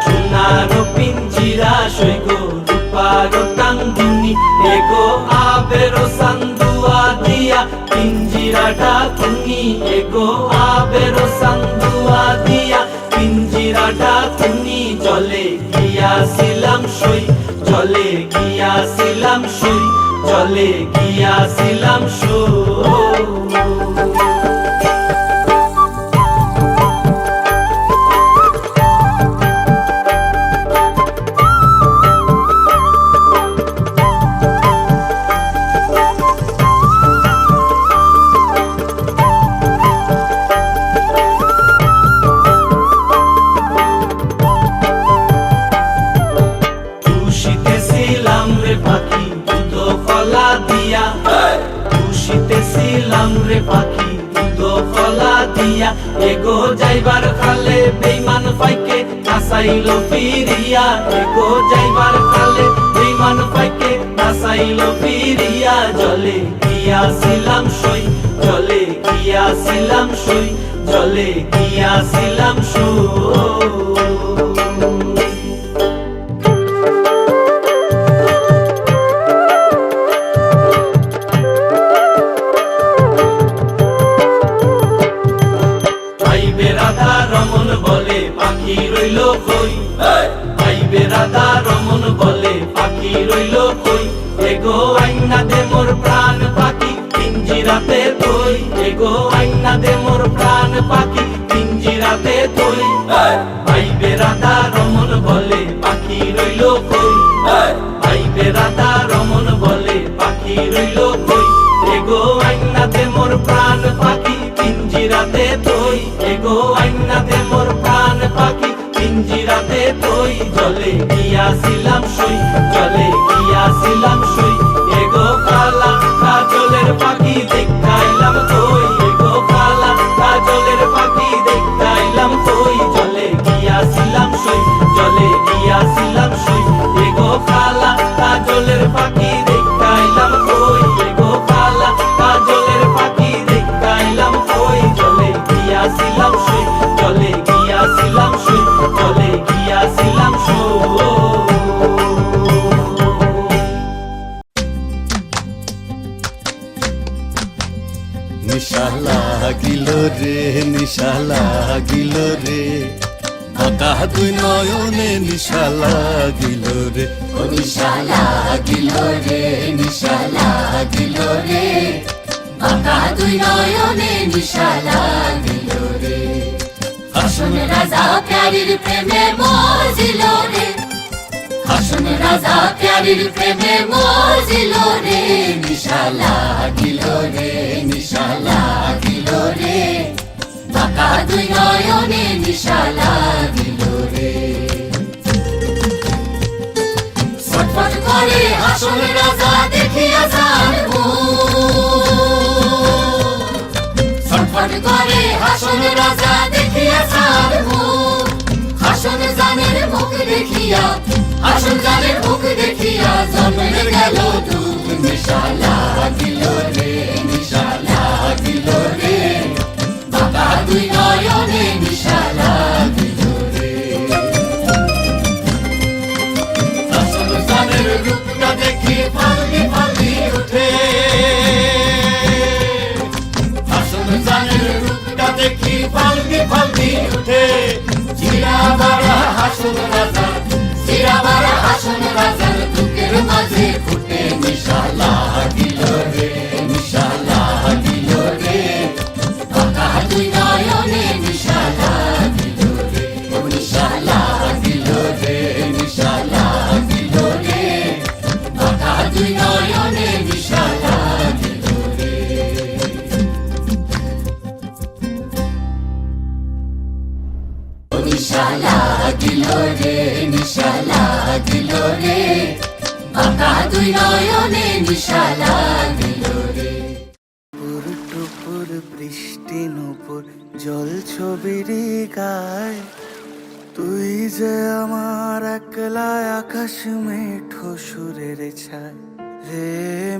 সোনারো পিঞ্জিরা সইগো রূপারো টাঙ্গুনি। এগো আবেরো সান্দুয়া দিয়া পিঞ্জিরাটা তুমি, এগো আবেরো সান্দুয়া দিয়া পিঞ্জিরাটা তুমি। চলে গিয়াছিলাম সই, চলে গিয়াছিলাম সই, চলে গিয়াছিলাম সই। রে পাখি দুধ ফলা দিয়া, এগো যাইবার খালে বেইমান পাইকে নাসাইল ফিরিয়া। এগো যাইবার খালে বেইমান পাইকে নাসাইল ফিরিয়া। জলে গিয়াছিলাম সই, জলে গিয়াছিলাম সই, জলে গিয়াছিলাম সই। ভাইবে রাধা রমন বলে পাখি রইল কই, ভাইবে রাধা রমন বলে পাখি রইল কই, এগো আইনা দে মোর প্রাণ পাখি পিঞ্জিরাতে তুই, এগো আইনা দে মোর প্রাণ পাখি পিঞ্জিরাতে তুই। ভাইবে রাধা রমন বলে পাখি রইল কই, ভাইবে রাধা রমন বলে পাখি রইল কই, এগো আইনা দে মোর প্রাণ পাখি পিঞ্জিরাতে তুই, এগো আইনা দে মোর প্রাণ পাখি পিঞ্জিরাতে তুই। জলে গিয়াছিলাম সই, জলে গিয়াছিলাম সই, এগো কালা কাজলের পাখি দেখাইলাম কই, এগো কালা কাজলের পাখি দেখাইলাম কই, জলে গিয়াছিলাম সই, জলে গিয়াছিলাম সই, এগো কালা কাজলের পাখি দেখাইলাম কই, এগো কালা কাজলের পাখি দেখাইলাম কই, জলে গিয়াছিলাম সই, জলে গিয়াছিলাম সই, জলে গিয়াছিলাম সই। নিশা লাগিল রে, নিশা লাগিল রে, বাঁকা দুই নয়নে নিশা লাগিল রে, ও নিশা লাগিল রে, নিশা লাগিল রে, বাঁকা দুই নয়নে নিশা লাগিল রে। হাসন রাজা প্যারির প্রেমে মজিল রে, হাসন রাজা প্যারির প্রেমে মজিল রে, নিশা লাগিল রে, নিশা লাগিল রে, বাঁকা দুই নয়নে নিশা লাগিল রে। ছটফট করে হাসন রাজা দেখিয়া যার মুখ, ছটফট করে হাসন রাজা দেখিয়া যার মুখ, হাসন জানের মুখ দেখিয়া, হাসন জানের মুখ দেখিয়া জন্মে গেল দুঃখ, নিশা লাগিল রে, নিশা লাগিল রে, বাঁকা দুই নয়নে নিশা লাগিল রে। হাসন জানের রূপটা দেখি ফাল্লি ফাল্লি উঠে, হাসন জানের রূপটা দেখি ফাল্লি ফাল্লি উঠে, চিরাবারা হাসন রাজা, চিরাবারা হাসন রাজার বুকের মাঝে ফুটে, নিশা লাগিল রে, নিশা লাগিল রে, বাঁকা দুই নয়নে নিশা লাগিল রে, ও নিশা লাগিল রে, নিশা লাগিল রে, বাঁকা দুই নয়নে নিশা লাগিল রে। ও নিশা লাগিল রে, নিশা লাগিল রে, বাঁকা দুই নয়নে নিশা লাগিল রে। টুপুর টুপুর বৃষ্টি নুপুর জল ছবির গায়, তুই যে আমার একলা আকাশ মেঠো সুরের ছায় রে,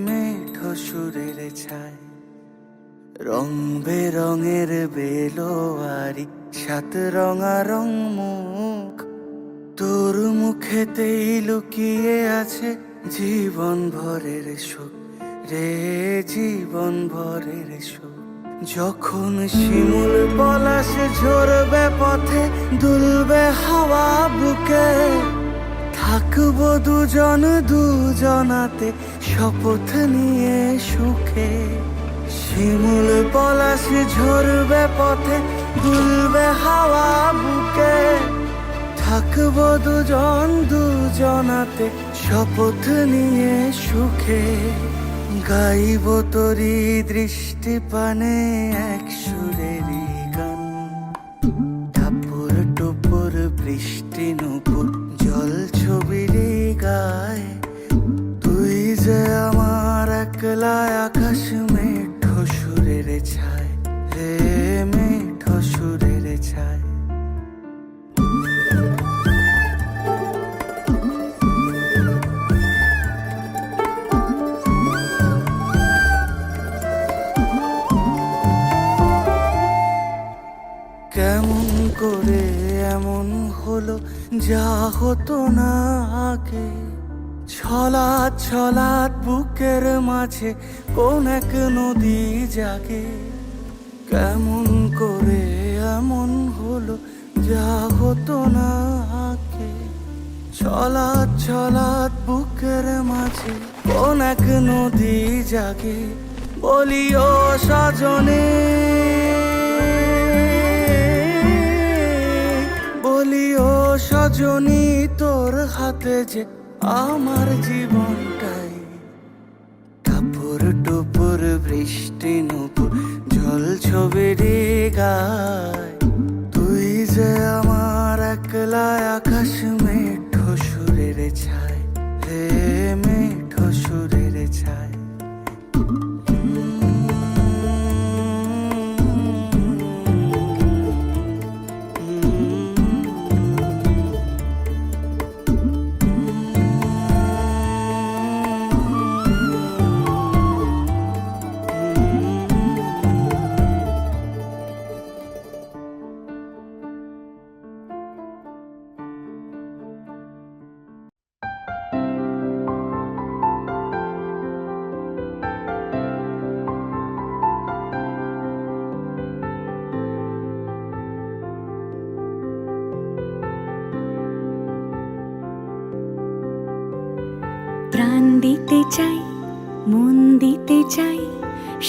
মেঠো সুরের ছায়। রং বেরঙের বেলোয়ারি সাত রঙা রং মুখ, তোর মুখেতেই লুকিয়ে আছে জীবন ভরের সুখ রে, জীবন ভরের সুখ। যখন শিমুল পলাশ ঝরবে পথে, দুলবে হাওয়া বুকে, থাকবো দুজন দুজনাতে শপথ নিয়ে সুখে। শিমুল পলাশ ঝরবে পথে, দুলবে হাওয়া বুকে, থাকবো দুজন দুজনাতে শপথ নিয়ে সুখে। গাইব তোরি দৃষ্টি পানে এক সুরেরই গান, টাপুর টুপুর বৃষ্টি নুপুর জল ছবির গায়, তুই যে আমার একলা আকাশ মেঠো সুরের ছায় রে, মেঠো সুরের ছায়। কেমন হলো যা হতো না আগে। ছলাৎ ছলাৎ বুকের মাঝে কোন এক নদী জাগে। কেমন করে এমন হলো যা হতো না আগে। ছলাৎ ছলাৎ বুকের মাঝে কোন এক নদী জাগে। বলি ও সজনে, বলি ও সজনী, তোর হাতে যে আমার জীবনটাই। টাপুর টুপুর বৃষ্টি নুপুর জল ছবি গায়। তুই যে আমার একলা আকাশ মেঠো সুরের ছায়, হে মেঠো সুরের ছায়। প্রাণ দিতে চাই, মন দিতে চাই,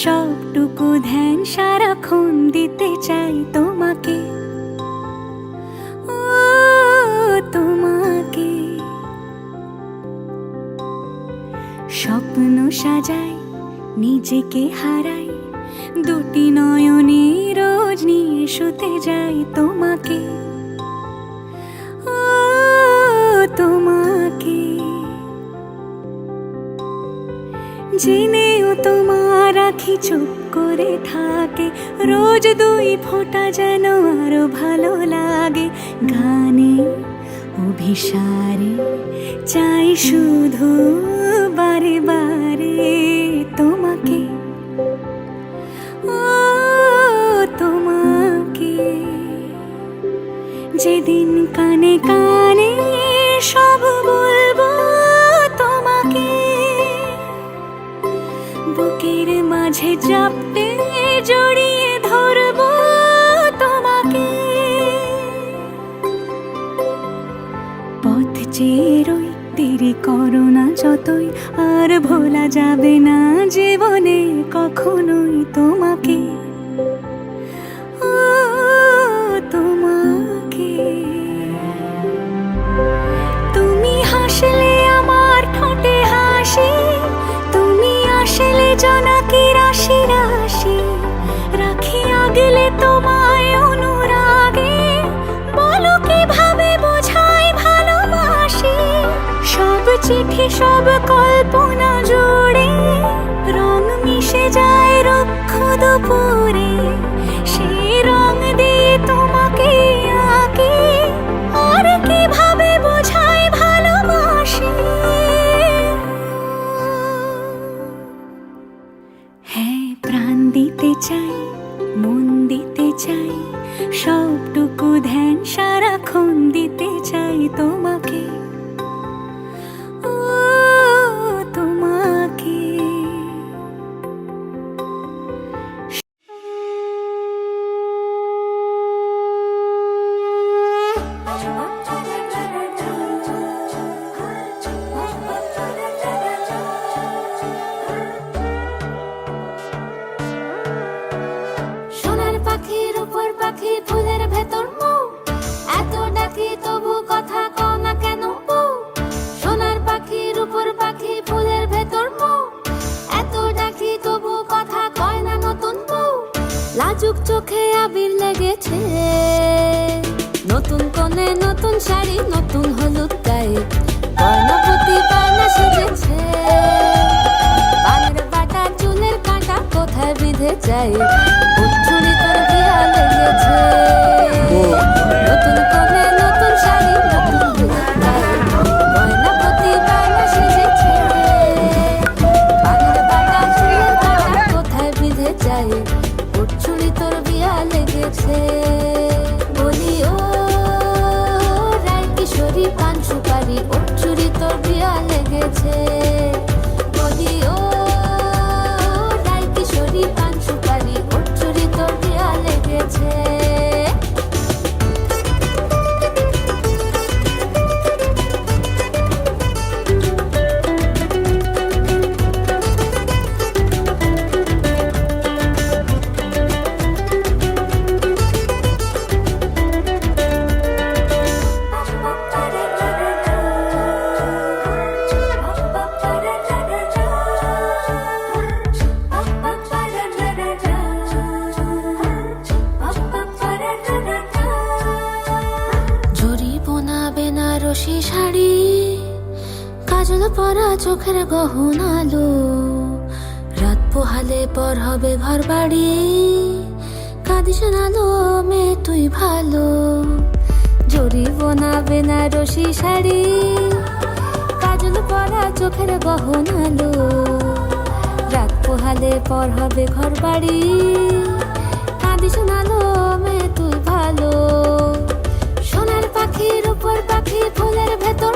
সবটুকু ধ্যান সারাক্ষণ দিতে চাই তোমাকে, ও তোমাকে। স্বপ্ন সাজাই, নিজেকে হারাই, দুটি নয়নে রোজ নিয়ে শুতে যাই তোমাকে, ও তোমাকে। জেনেও তোমার আখি চুপ করে থাকে, রোজ দুই ফোঁটা যেন আরো ভালো লাগে। গানে অভিসারে চাই শুধু বারে বারে তোমাকে, ও তোমাকে। যেদিন কানে কানে সব বলবো তোমাকে, বুকের মাঝে চাপতে জড়িয়ে ধরবো তোমাকে। পথ চেয়ে রই, দেরি করো না যতই, আর ভোলা যাবে না জীবনে কখনোই তোমাকে, ও তোমাকে। তুমি হাসলে আমার ঠোঁটে হাসি, তুমি আসলে জোনাকি রাশি রাশি। রাখি আগলে তোমায় অনুরাগে, বলো কিভাবে বোঝাই ভালোবাসি। সব চিঠি সব কল্পনা জুড়ে রং মিশে যায় রুক্ষ দুপুরে, সেই রং দিয়ে তোমাকে আঁকি, আর কিভাবে বোঝাই ভালোবাসি। হ্যাঁ, প্রাণ দিতে চাই, মন দিতে চাই, সবটুকু ধ্যান সারাক্ষণ দিতে চাই তোমাকে, ও তোমাকে। সোনার পাখির উপর পাখি, ফুলের ভেতর মৌ, এত ডাকি তবু কথা কও না কেন বউ। সোনার পাখির উপর পাখি, ফুলের ভেতর মৌ, এত ডাকি তবু কথা কয় না নতুন বউ। লাজুক চোখে আবির লেগেছে, নতুন কোণে নতুন শাড়ি, নতুন হলুদ গায়ে, গয়নাপতি বায়না সেজেছে। পানের বাটা চুলের কাঁটা কোথায় বিঁধে যায়, উচ্ছুরি তোর বিয়া লেগেছে। নতুন কোণে নতুন শাড়ি, নতুন হলুদ গায়ে, গয়নাপতি বায়না সেজেছে। পানের বাটা চুলের কাঁটা কোথায় বিঁধে যায়, উচ্ছুরি তোর বিয়া লেগেছে। বলি ও পরা চোখের গহনালো, রাত পোহালে পর হবে ঘর বাড়ি। কাঁদিস নালো মেয়ে তুই ভালো, জড়িব না বেনারসি শাড়ি। কাজল পরা চোখের গহনালো, রাত পোহালে পর হবে ঘর বাড়ি। কাঁদিস নালো মেয়ে তুই ভালো, সোনার পাখির উপর পাখি ফুলের ভেতর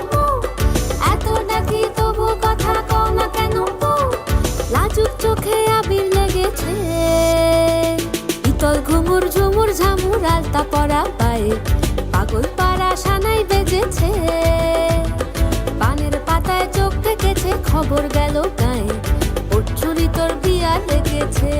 এত ডাকি তবু কথা কও না কেন? লাজুক চোখে আবির লেগেছে, ইতল ঘুমুর ঝুমুর ঝামুর আলতা পরা পায়ে পাগল পাড়া সানাই বেজেছে। পানের পাতায় চোখ থেকেছে খবর গেল গায়ে, ওর চুরি তোর বিয়া লেগেছে।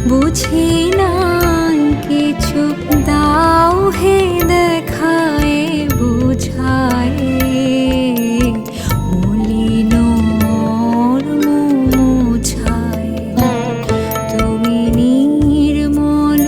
বুঝি না কিছু, দাও হে দেখায় বুঝায় মলিন মুছায়। তুমি নির্মল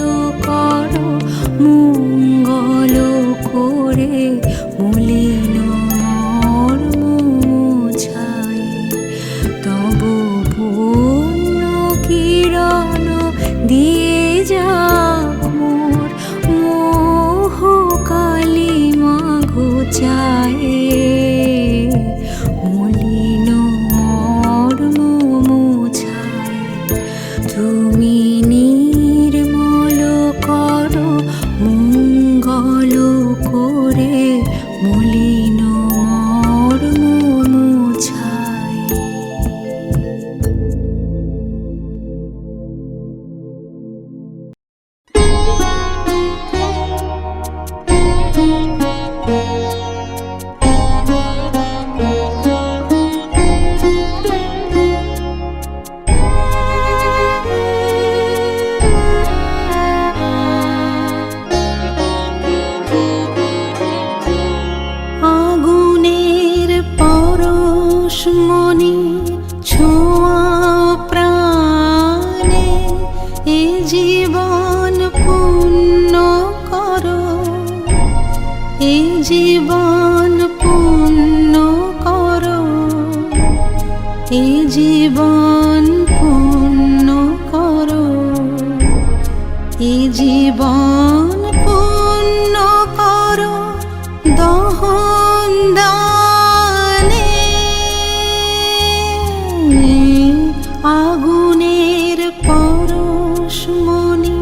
জীবন পূর্ণ করো, এ জীবন পূর্ণ করো, এ জীবন পূর্ণ করো দহন দানে। আগুনের পরশমণি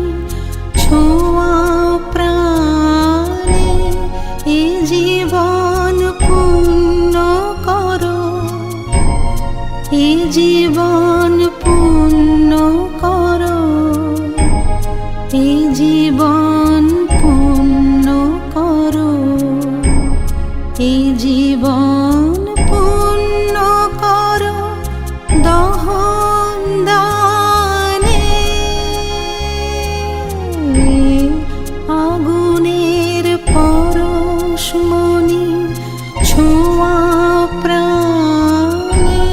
ছোঁয়া প্রাণে, এ জীবন পূর্ণ করো, এ জীবন পূর্ণ করো, এ জীবন পূর্ণ করো, এ জীবন পূর্ণ করো দহন দানে। আগুনের পরশমণি ছোঁয়া প্রাণে।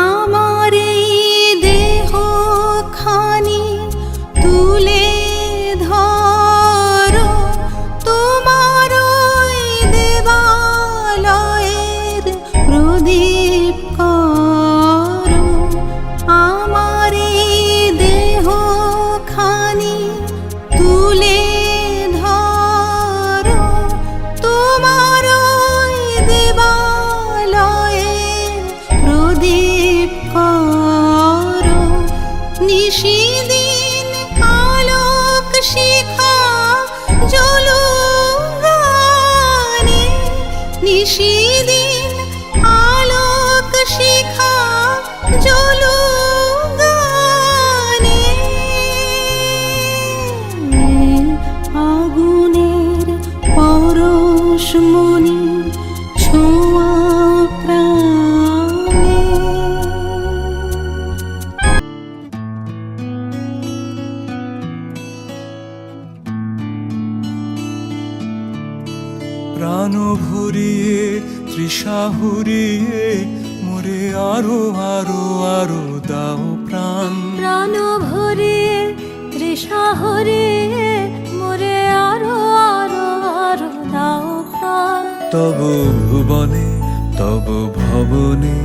আমার এই দেহ খানি তুলে ধরো, তোমার ওই দেবালয়ের প্রদীপ করো। আমার এই দেহ খানি তুলে ধরো, তোমার ওই দেবালয়ের প্রদীপ করো। নিশিদিন আলোক শিখা জ্বলুক গানে, নিশিদিন আলোক শিখা জ্বলুক গানে। আগুনের পরশমণি ছোঁয়া প্রাণে। প্রাণ ভরিয়ে তৃষা হুরিয়ে মোরে আরো আরো আরো দাও প্রাণ। প্রাণ ভরিয়ে তৃষা হরিয়ে মোরে আরো আরো আরো দাও প্রাণ। তব ভুবনে তব ভবনে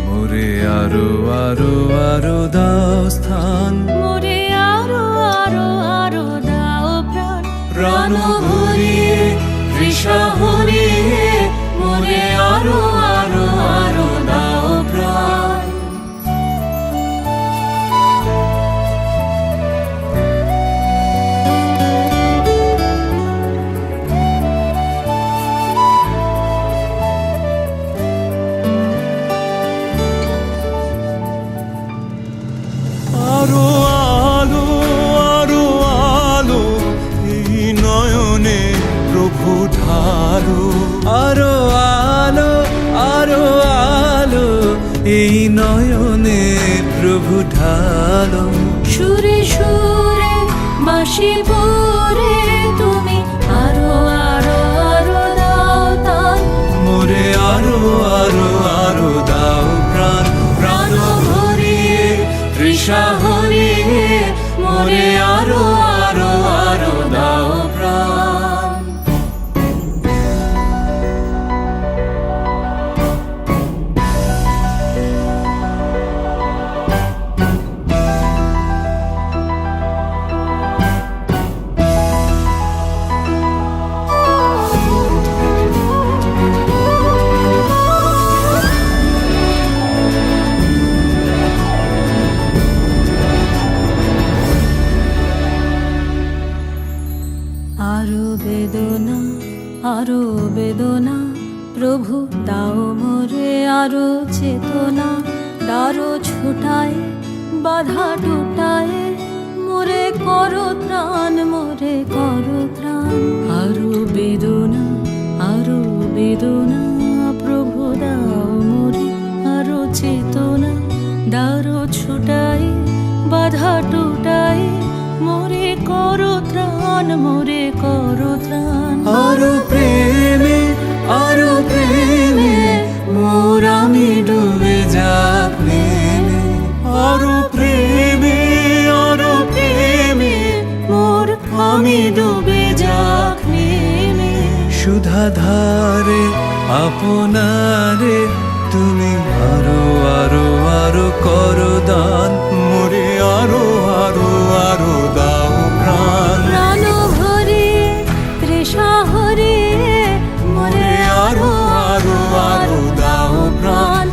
মোরে আরো আরো আরো দাও স্থান। মোরে আরো আরো আরো দাও প্রাণ। প্রাণ ভরিয়ে তৃষা হুরিয়ে মোরে আরো আরো আরো দাও প্রাণ। আরো আলো আরো আলো এই নয়নে প্রভু ঢালো। আরো আলো আরো আলো এই নয়নে প্রভু ঢালো। সুরে সুরে বাঁশি পরে তুমি আরো আরো আরো দাও তান। মোরে আরো আরো আরো দাও প্রাণ। প্রাণ ভরিয়ে তৃষা হরিয়ে মোরে আরো আরো আরো দাও প্রাণ। আরো বেদনা আরো বেদনা প্রভু দাও মোরে আরো চেতনা। দারো ছুটায় বাধা টুটায় মোরে করো ত্রাণ, মোরে করো ত্রাণ। আরো বেদনা প্রভু দাও মোরে আরো চেতনা। দারো ছুটায় বাধা টুটাই মোরে করো ত্রাণ, মোরে করো ত্রাণ। আরো প্রেমে মোর আমি ডুবে যাক নেমে, আরো প্রেমে মোর আমি ডুবে যাক নেমে। সুধা ধারে আপনারে তুমি আরো আরো আরো করো দান, মোরে আরো আরো আরো দাও প্রাণ। প্রাণ হরে তৃষা হরে মোরে আরো আরো আরো দাও প্রাণ।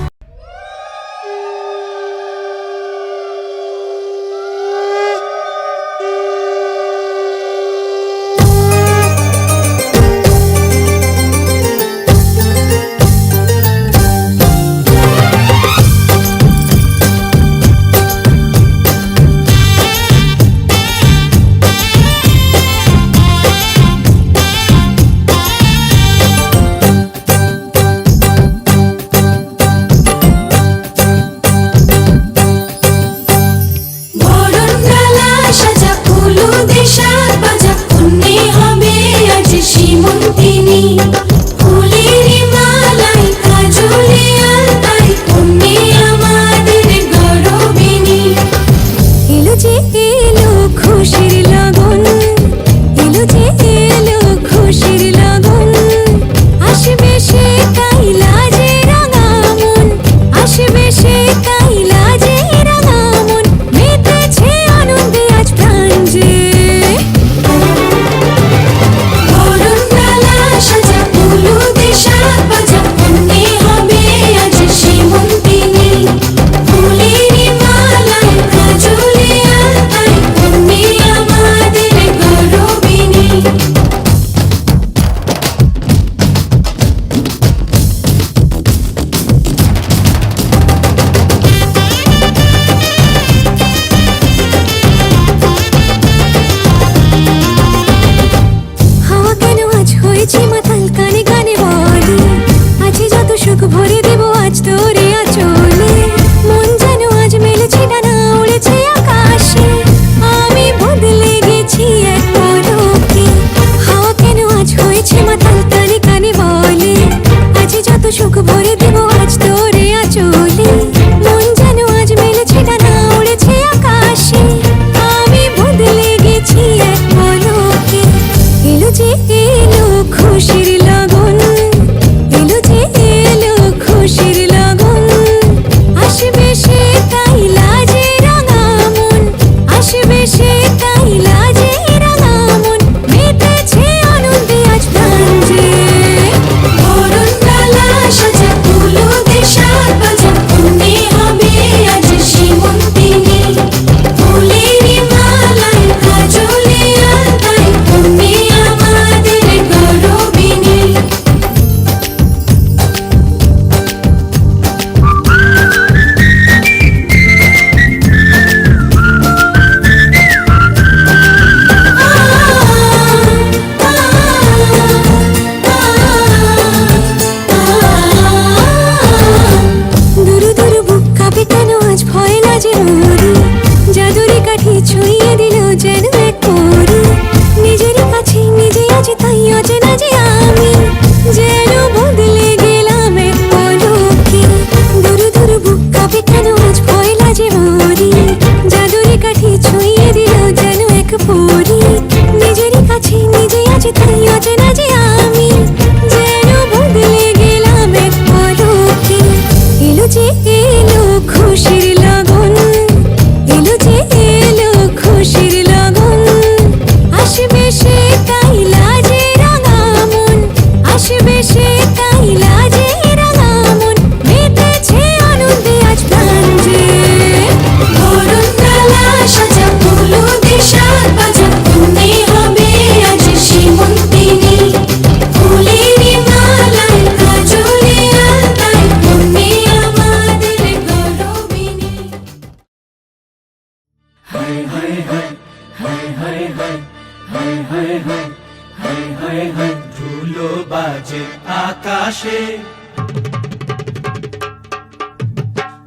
ধুলো বাজে আকাশে,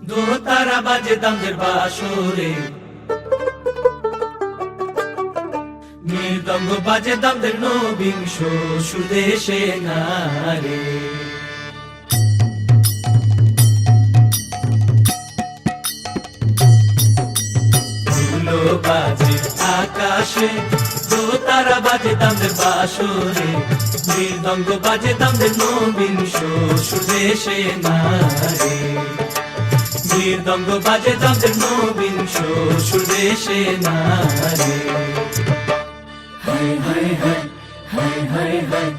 দোতারা বাজে দামদের বাসরে। মৃদঙ্গ বাজে দামদের নবিংশ সুদেশে নারে ধুলো বাজে আকাশে দোতারা বাজে দামদের বাসরে মৃদঙ্গ বাজে দামদের নবিংশ সুদেশে নারে মৃদঙ্গ বাজে দামদের নবিংশ সুদেশে নারে হায় হায় হায় হায় হায় হায়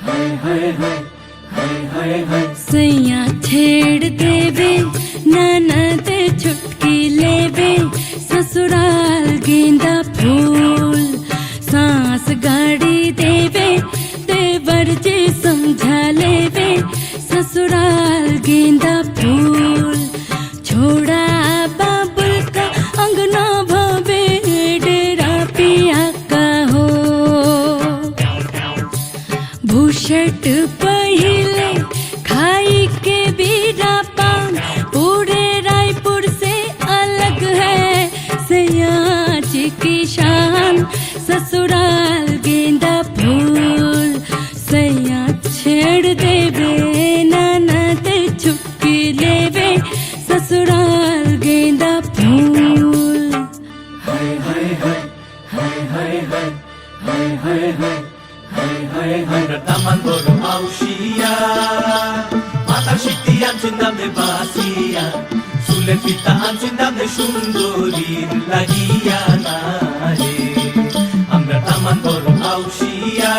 হায় হায় হায় हाय हाय हाय सैया छेड़ देवे ननद छुटकी लेवे ससुराल गेंदा फूल सांस गाड़ी देवे देवर जी समझा लेवे ससुराल गेंदा फूल छोड़ा बाबुल का अंगना भवे डेरा पिया का हो भूषट पहिले खाई के बीरा पान पूरे रायपुर से अलग है सयाज की शान ससुराल गेंदा फूल सैया छेड़ देवे ननद छुपकी लेवे ससुराल गेंदा फूल हाय हाय हाय हाय हाय हाय हाय हाय हाय हाय हाय हाय रतामान बोलो माउशिया माता शिक्ति आंचुंदाम दे बासिया सुले पिता आंचुंदाम दे सुंदरी লাগিয়া না রে আমরা তামান বড় মাউশিয়া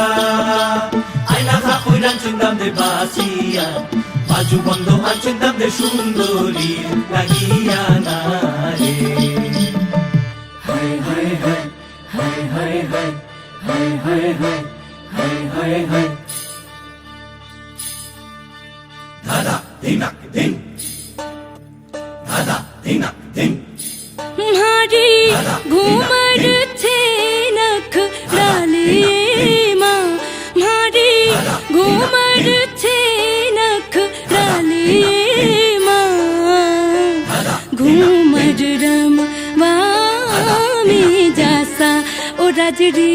আইনা থাকুই আंचुंदाम দে বাসিয়া বাজু বন্ধ আंचुंदाम দে সুন্দরী লাগিয়া না রে হায় হায় হায় হায় হায় হায় হায় হায় হায় हाय हाय हाय दादा दिनक दिन दादा दिनक दिन मारी घूमर थे नख डालिए माँ मारी घूमर थे नख डालिए माँ घूमर रम वामी जासा ओ राजरी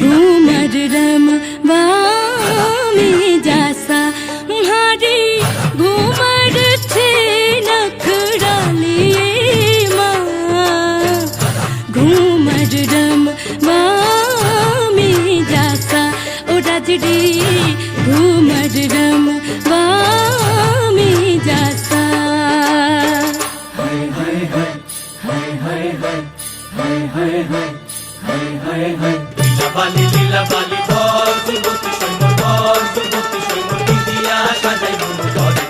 घूमर रम वामी जासा मारी घूमर थे नख डालिए माँ घूमर रम वामी जासा ओ राजरी घूमर रम वामी जासा हाय हाय हाय हाय हाय हाय हाय हाय हाय हाय हाय हाय লীলা বালি বল যুবতী সৈন্য দিদিয়া সাজাই মন ধরে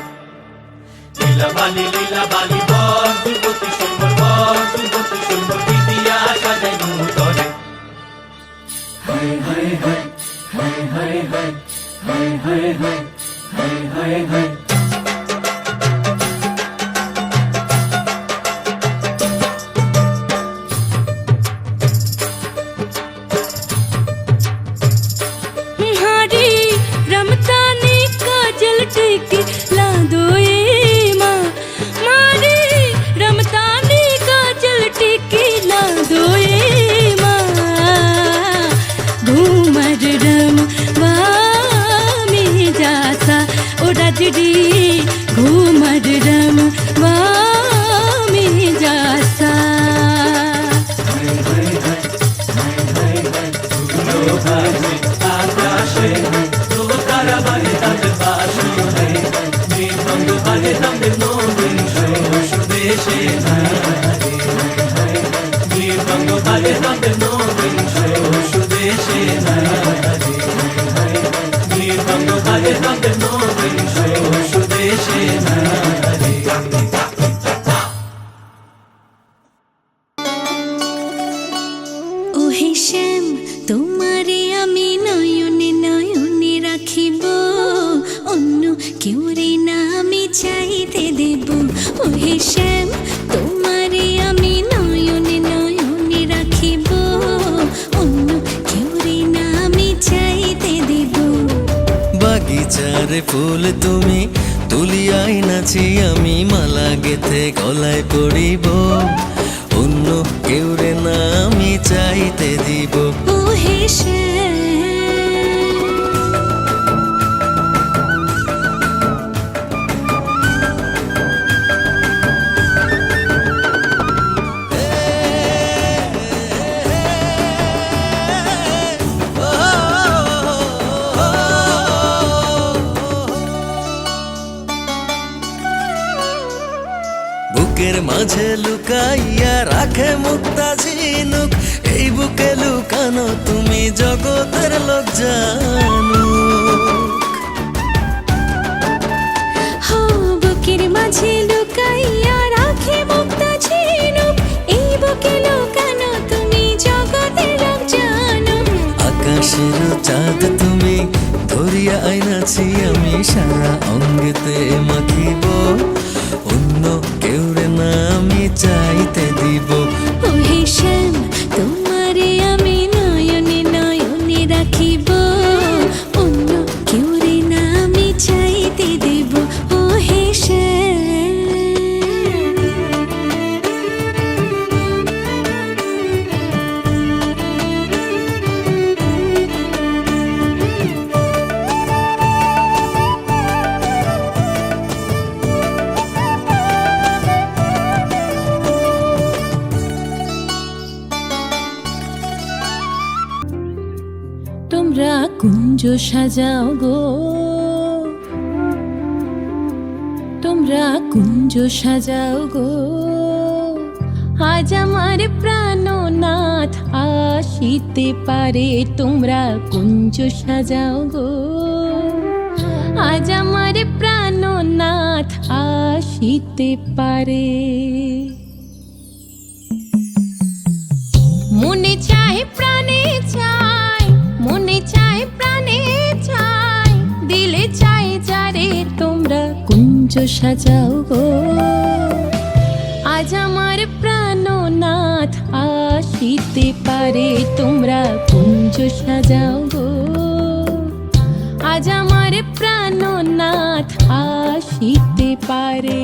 লীলা বালি বল যুবতী সৈন্য দিদিয়া সাজাই মন ধরে হায় হায় হায় হায় হায় হায় হায় হায় হায় হায় হায় হায় रमतानी काजल टिकी ला दो ये माँ मारी रमतानी काजल टिकी ला दो ये माँ घूमर रम वामी जासा ओ राजडी घूमर रम वामी जासा आकाशे तारा बाजे तांदे बासुरे मृदंग बाजे तांदे नबिंश सुदेशे नारे मृदंग बाजे तांदे नबिंश सुदेशे नारे मृदंग बाजे तांदे नबिंश सुदेशे नारे ওহে শ্যাম তোমারে আমি নয়নে নয়নে রাখিব অন্য কেউ রে না আমি চাইতে দেব ওহে শ্যাম তোমারে আমি নয়নে নয়নে রাখিব অন্য কেউ রে না আমি চাইতে দেব বাগিচার ফুল তুমি তুলিয়াই নাছি আমি মালা গেথে গলায় পড়িব অন্য কেউ রে না আমি চাইতে দিব ওহে হেসে বুকের মাঝে লুকাইয়া রাখে মুক্তা ঝিনুক, এই বুকে লুকানো তুমি জগতের লোক জানুক। বুকের মাঝে লুকাইয়া রাখে মুক্তা ঝিনুক, এই বুকে লুকানো তুমি জগতের লোক জানো। আকাশের চাঁদ তুমি ধরিয়া আইনাছি আমি সারা অঙ্গেতে মাখিব, অন্য কেউ রে না আমি চাইতে দিব। ও হে শ্যাম তোমারে আমি নয়নে নয়নে রাখিব, অন্য কেউ রে না আমি চাইতে দেব। ও হে শ্যাম তোমরা কুঞ্জ সাজাও গো, তোমরা কুঞ্জ সাজাও গো, আজ আমার প্রাণনাথ আসিতে পারে। তোমরা কুঞ্জ সাজাও গো, আজ আমার প্রাণনাথ আসিতে পারে। মনে চায় প্রাণে চায়, মনে চায় প্রাণে চায়, দিলে চাই যারে। তোমরা কুঞ্জ সাজাও গো, আজ আমার প্রাণনাথ আসিতে পারে। তোমরা কুঞ্জ সাজাও গো, আজ আমার প্রাণনাথ আসিতে পারে।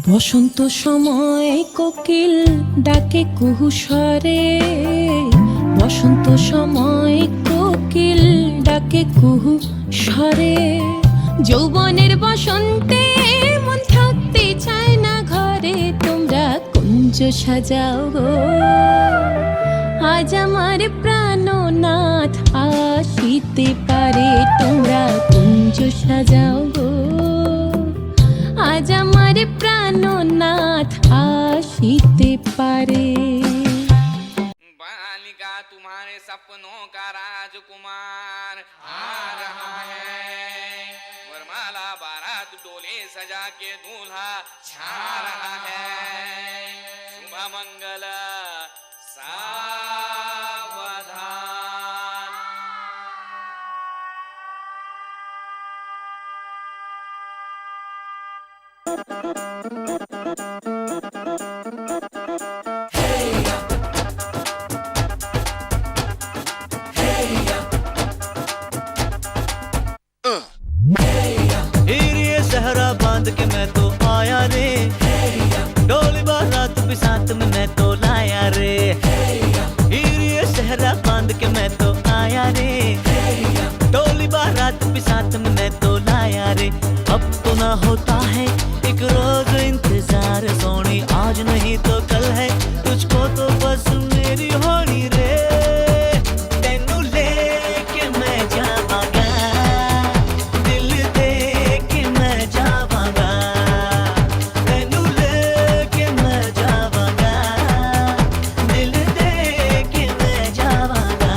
বসন্ত সময় কোকিল ডাকে কুহু স্বরে, বসন্ত সময় কোকিল ডাকে কুহু স্বরে। যৌবনের বসন্তে মন থাকতে চায় না ঘরে। তোমরা কুঞ্জ সাজাও গো, আজ আমার প্রাণনাথ আসিতে পারে। তোমরা কুঞ্জ সাজাও গো, আজ আমার প্রাণনাথ আসিতে পারে। बालिका तुम्हारे सपनों का राजकुमार आ रहा है, वरमाला बारात डोले सजा के दूल्हा छा रहा है। शुभ मंगल सावधान। हीरे सहरा बांध के मैं तो आया रे, डोली बारात भी साथ में मैं तो लाया रे। हीरे सहरा बांध के मैं तो आया रे, डोली बारात भी साथ में मैं तो लाया रे। अब तो ना होता है एक रोज इंतजार सोनी, आज नहीं तो कल है तुझको तो बस मेरी होनी रे। तेनू लेके मैं जावांगा, दिल दे के मैं जावांगा। तेनू लेके मैं जावांगा, दिल दे के मैं जावांगा।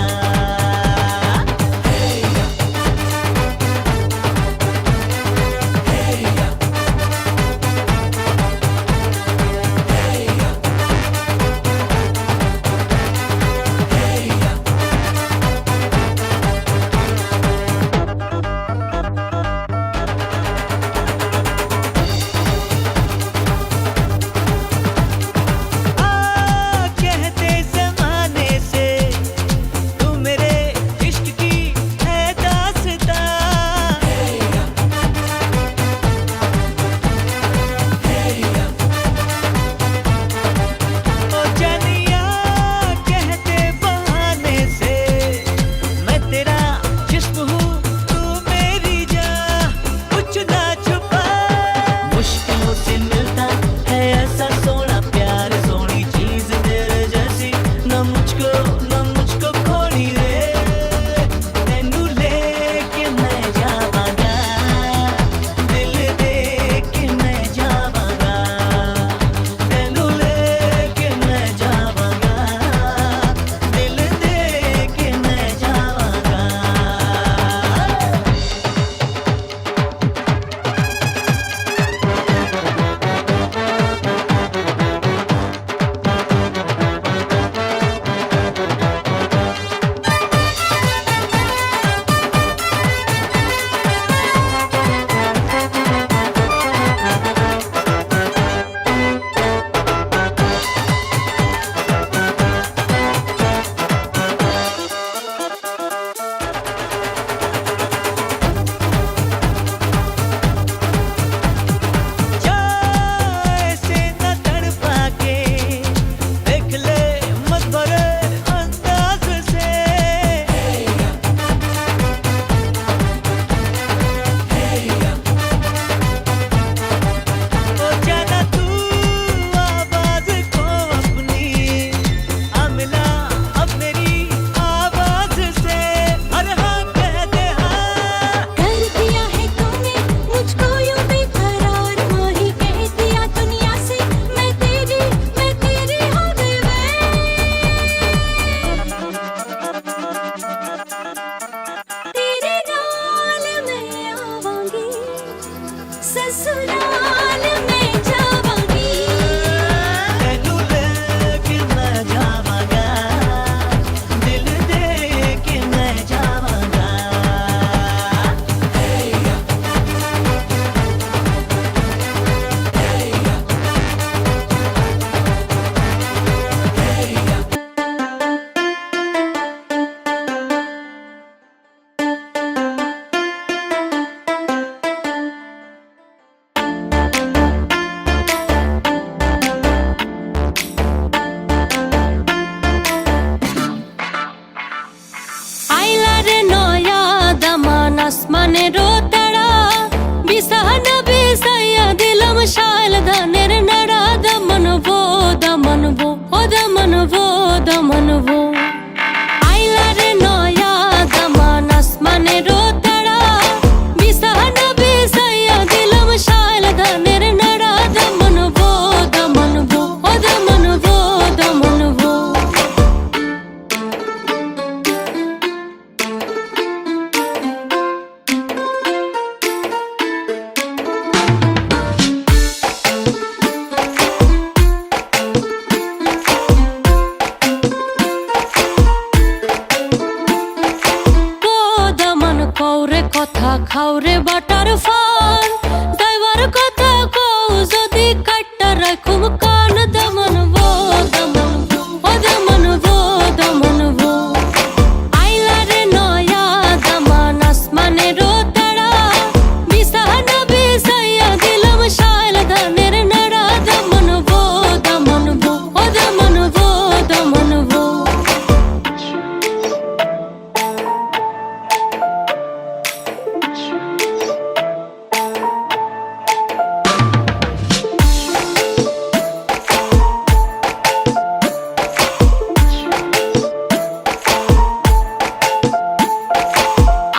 দমনবো দমনবো আইলা রে নয়া দমন আসমানেরও তারা বিছানা বিছাইয়া দিলাম শাল ধানের নাড়া দমনবো দমনবো ও দমনবো দমনবো কৌরে কথা খাওরে বাটার ফান যাইবার কথা কও যদি কাটটা রাখুম কান দমনবো দমনবো ও দমনবো দমনবো আইলা রে নয়া দমন আসমানেরও তারা বিছানা বিছাইয়া দিলাম শাল ধানের নাড়া দমনবো দমনবো ও দমনবো দমনবো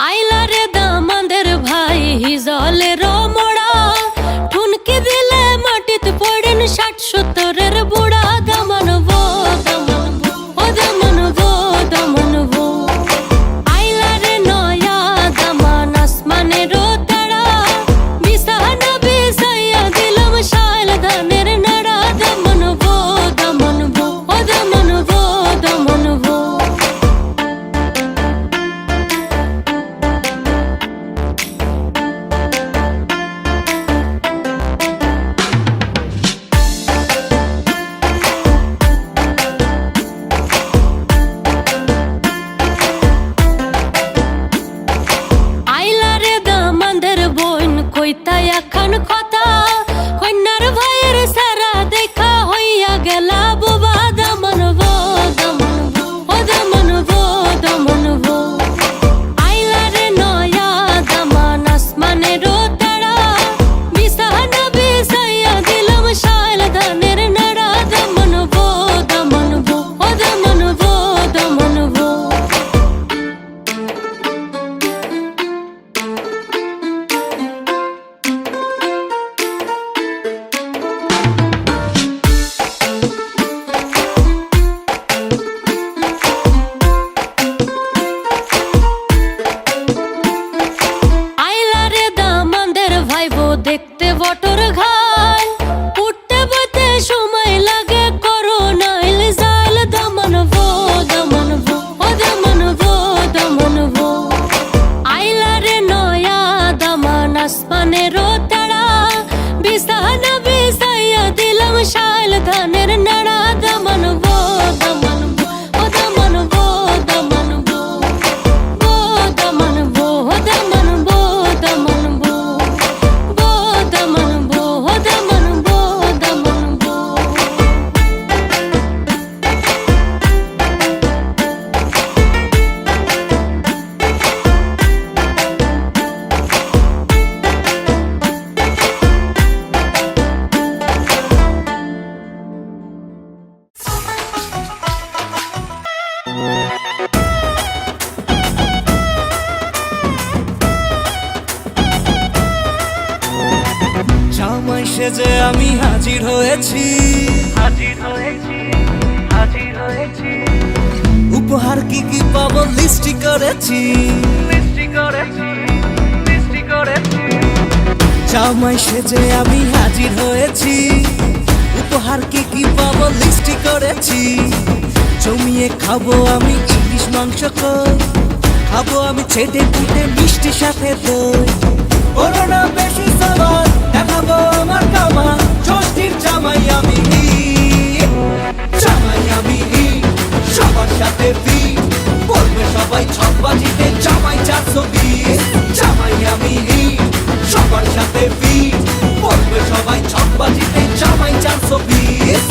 আইলা রে দামাদের ভাই হিজলের মোড়া ঠুনকি দিলে মাটিতে পড়েন ৬০-৭০-এর বুড়া দমনবো দমনবো ও দমনবো দমনবো আইলা রে নয়া দমন আসমানেরও তারা বিছানা বিছাইয়া দিলাম শাল ধানের নাড়া দমনবো দমনবো ও দমনবো দমনবো আইলা রে দামাদের বোন কইতা এখন কথা কন্যার ভাইয়ের সারা দেখা হইয়া গেলা বুবা দমনবো দমনবো ও দমনবো দমনবো আইলা রে নয়া দমন আসমানেরও তারা বিছানা বিছাইয়া দিলাম শাল ধানের নাড়া দমনবো দমনবো ও দমনবো দমনবো আইলা রে দামাদের ভাইবো দেখতে বটর ঘাল উঠতে বইতে সময় লাগে করোনাইল জাল দমনবো দমনবো ও দমনবো দমনবো আইলা রে নয়া দমন আসমানেরও তারা বিছানা বিছাইয়া দিলাম শাল ধানের নাড়া দমনবো দমনবো ও দমনবো দমনবো ও দমনবো ও দমনবো দমনবো ও দমনবো ও দমনবো দমনবো জামাই সেজে আমি হাজির হয়েছি উপহার কি কি পাবো লিস্টি করেছি জামাই সেজে আমি হাজির হয়েছি উপহার কি কি পাবো লিস্টি করেছি জমিয়ে খাবো আমি ইলিশ মাংস কই খাবো আমি ছেটে পুটে মিষ্টি সাথে দই করোনা বেশি সাবার দেখাবো আমার কামা ষষ্ঠীর জামাই আমি সবার সাথে বলবে সবাই ছকবাজিতে জামাই 420 জামাই আমি সবার সাথে বলবে সবাই ছকবাজিতে জামাই 420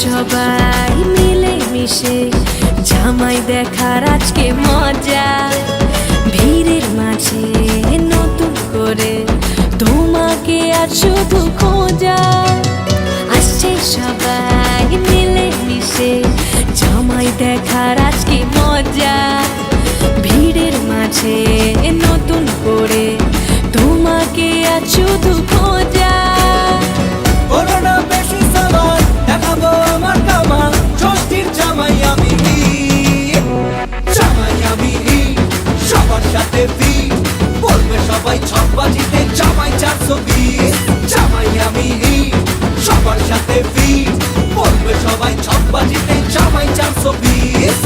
সবাই মিলে মিশে জামাই দেখার আজকে মজা, ভিড়ের মাঝে নতুন করে তোমাকে আজ শুধু খোঁজা। আসছে সবাই মিলে মিশে, জামাই দেখার আজকে মজা, ভিড়ের মাঝে নতুন করে তোমাকে আজ শুধু খোঁজা। করোনা বেশি সবার দেখাবো আমার কামাল, ষষ্ঠীর জামাই আমি জামাই আমি সবার সাথে বলবে সবাই ছকবাজিতে জামাই 420। জামাই আমি সবার সাথে বলবে সবাই ছকবাজিতে জামাই 420।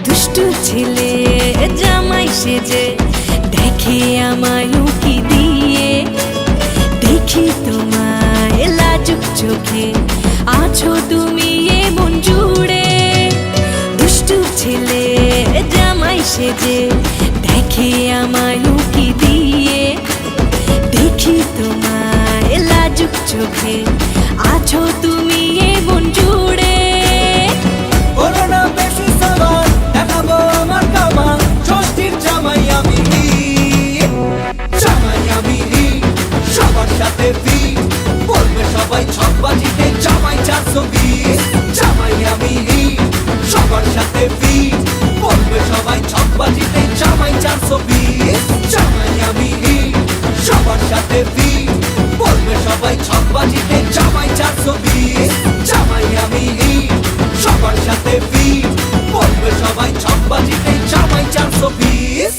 দুষ্টু ছেলে জামাই সেজে দেখে আমায় উকি দিয়ে, দেখি তোমায় লাজুক চোখে আছো তুমি এমন জুড়ে। দুষ্টু ছেলে জামাই সেজে দেখে আমায় উকি দিয়ে, দেখি তোমায় লাজুক চোখে আছো তুমি এমন জুড়ে। করোনা বেশি সবার দেখাবো আমার কামাল, ষষ্ঠীর জামাই আমি জামাই আমি সবার সাথে বলবে সবাই ছকবাজিতে জামাই 420। জামাই আমি সবার সাথে বলবে সবাই ছকবাজিতে জামাই 420। জামাই আমি সবার সাথে বলবে সবাই ছকবাজিতে জামাই 420। জামাই আমি সবার সাথে বলবে সবাই ছকবাজিতে জামাই 420।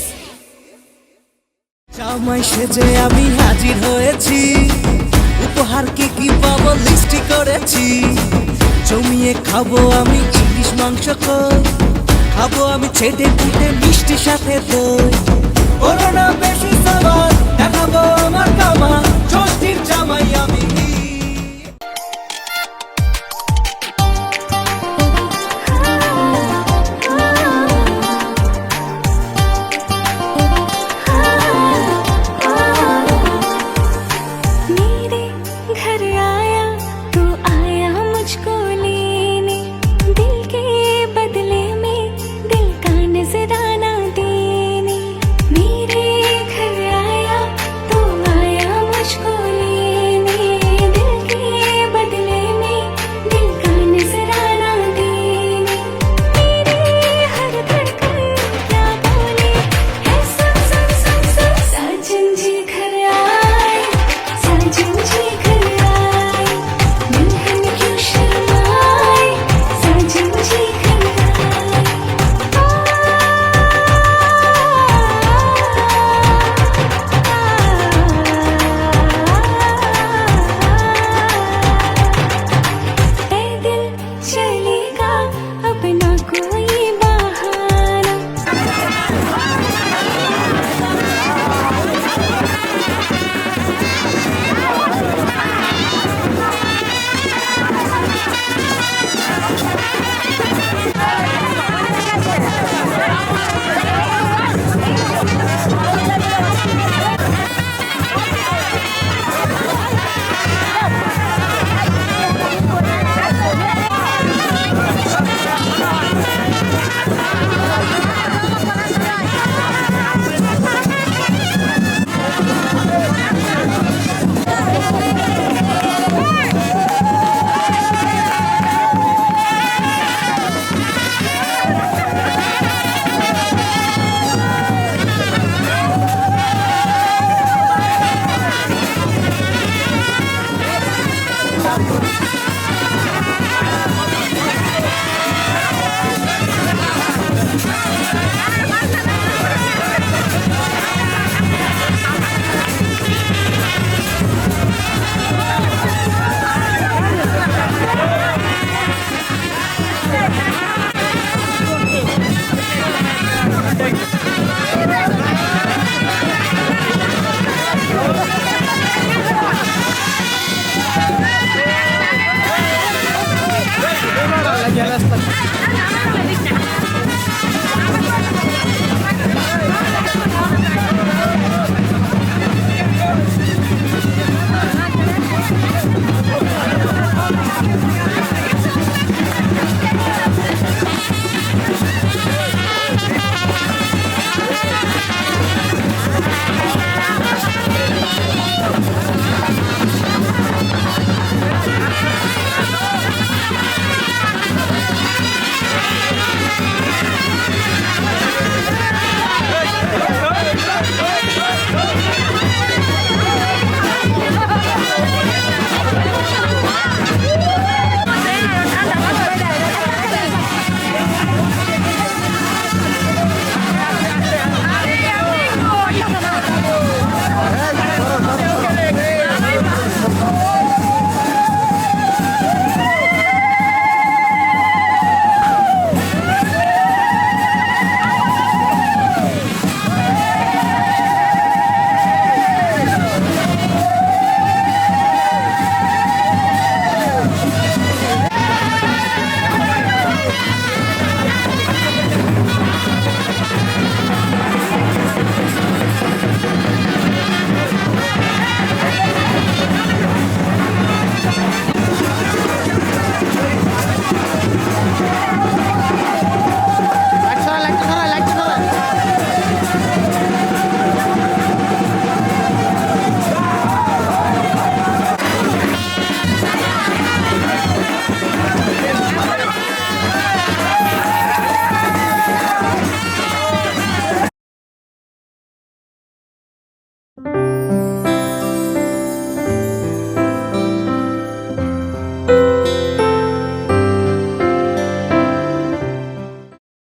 জামাই সেজে আমি হাজির হয়েছি, উপহার কি কি পাবো লিস্টি করেছি। জমিয়ে খাবো আমি ইলিশ মাংস কই, খাবো আমি ছেটে কুটে মিষ্টি সাথে দই। করোনা বেশি সবার দেখাবো আমার কামাল,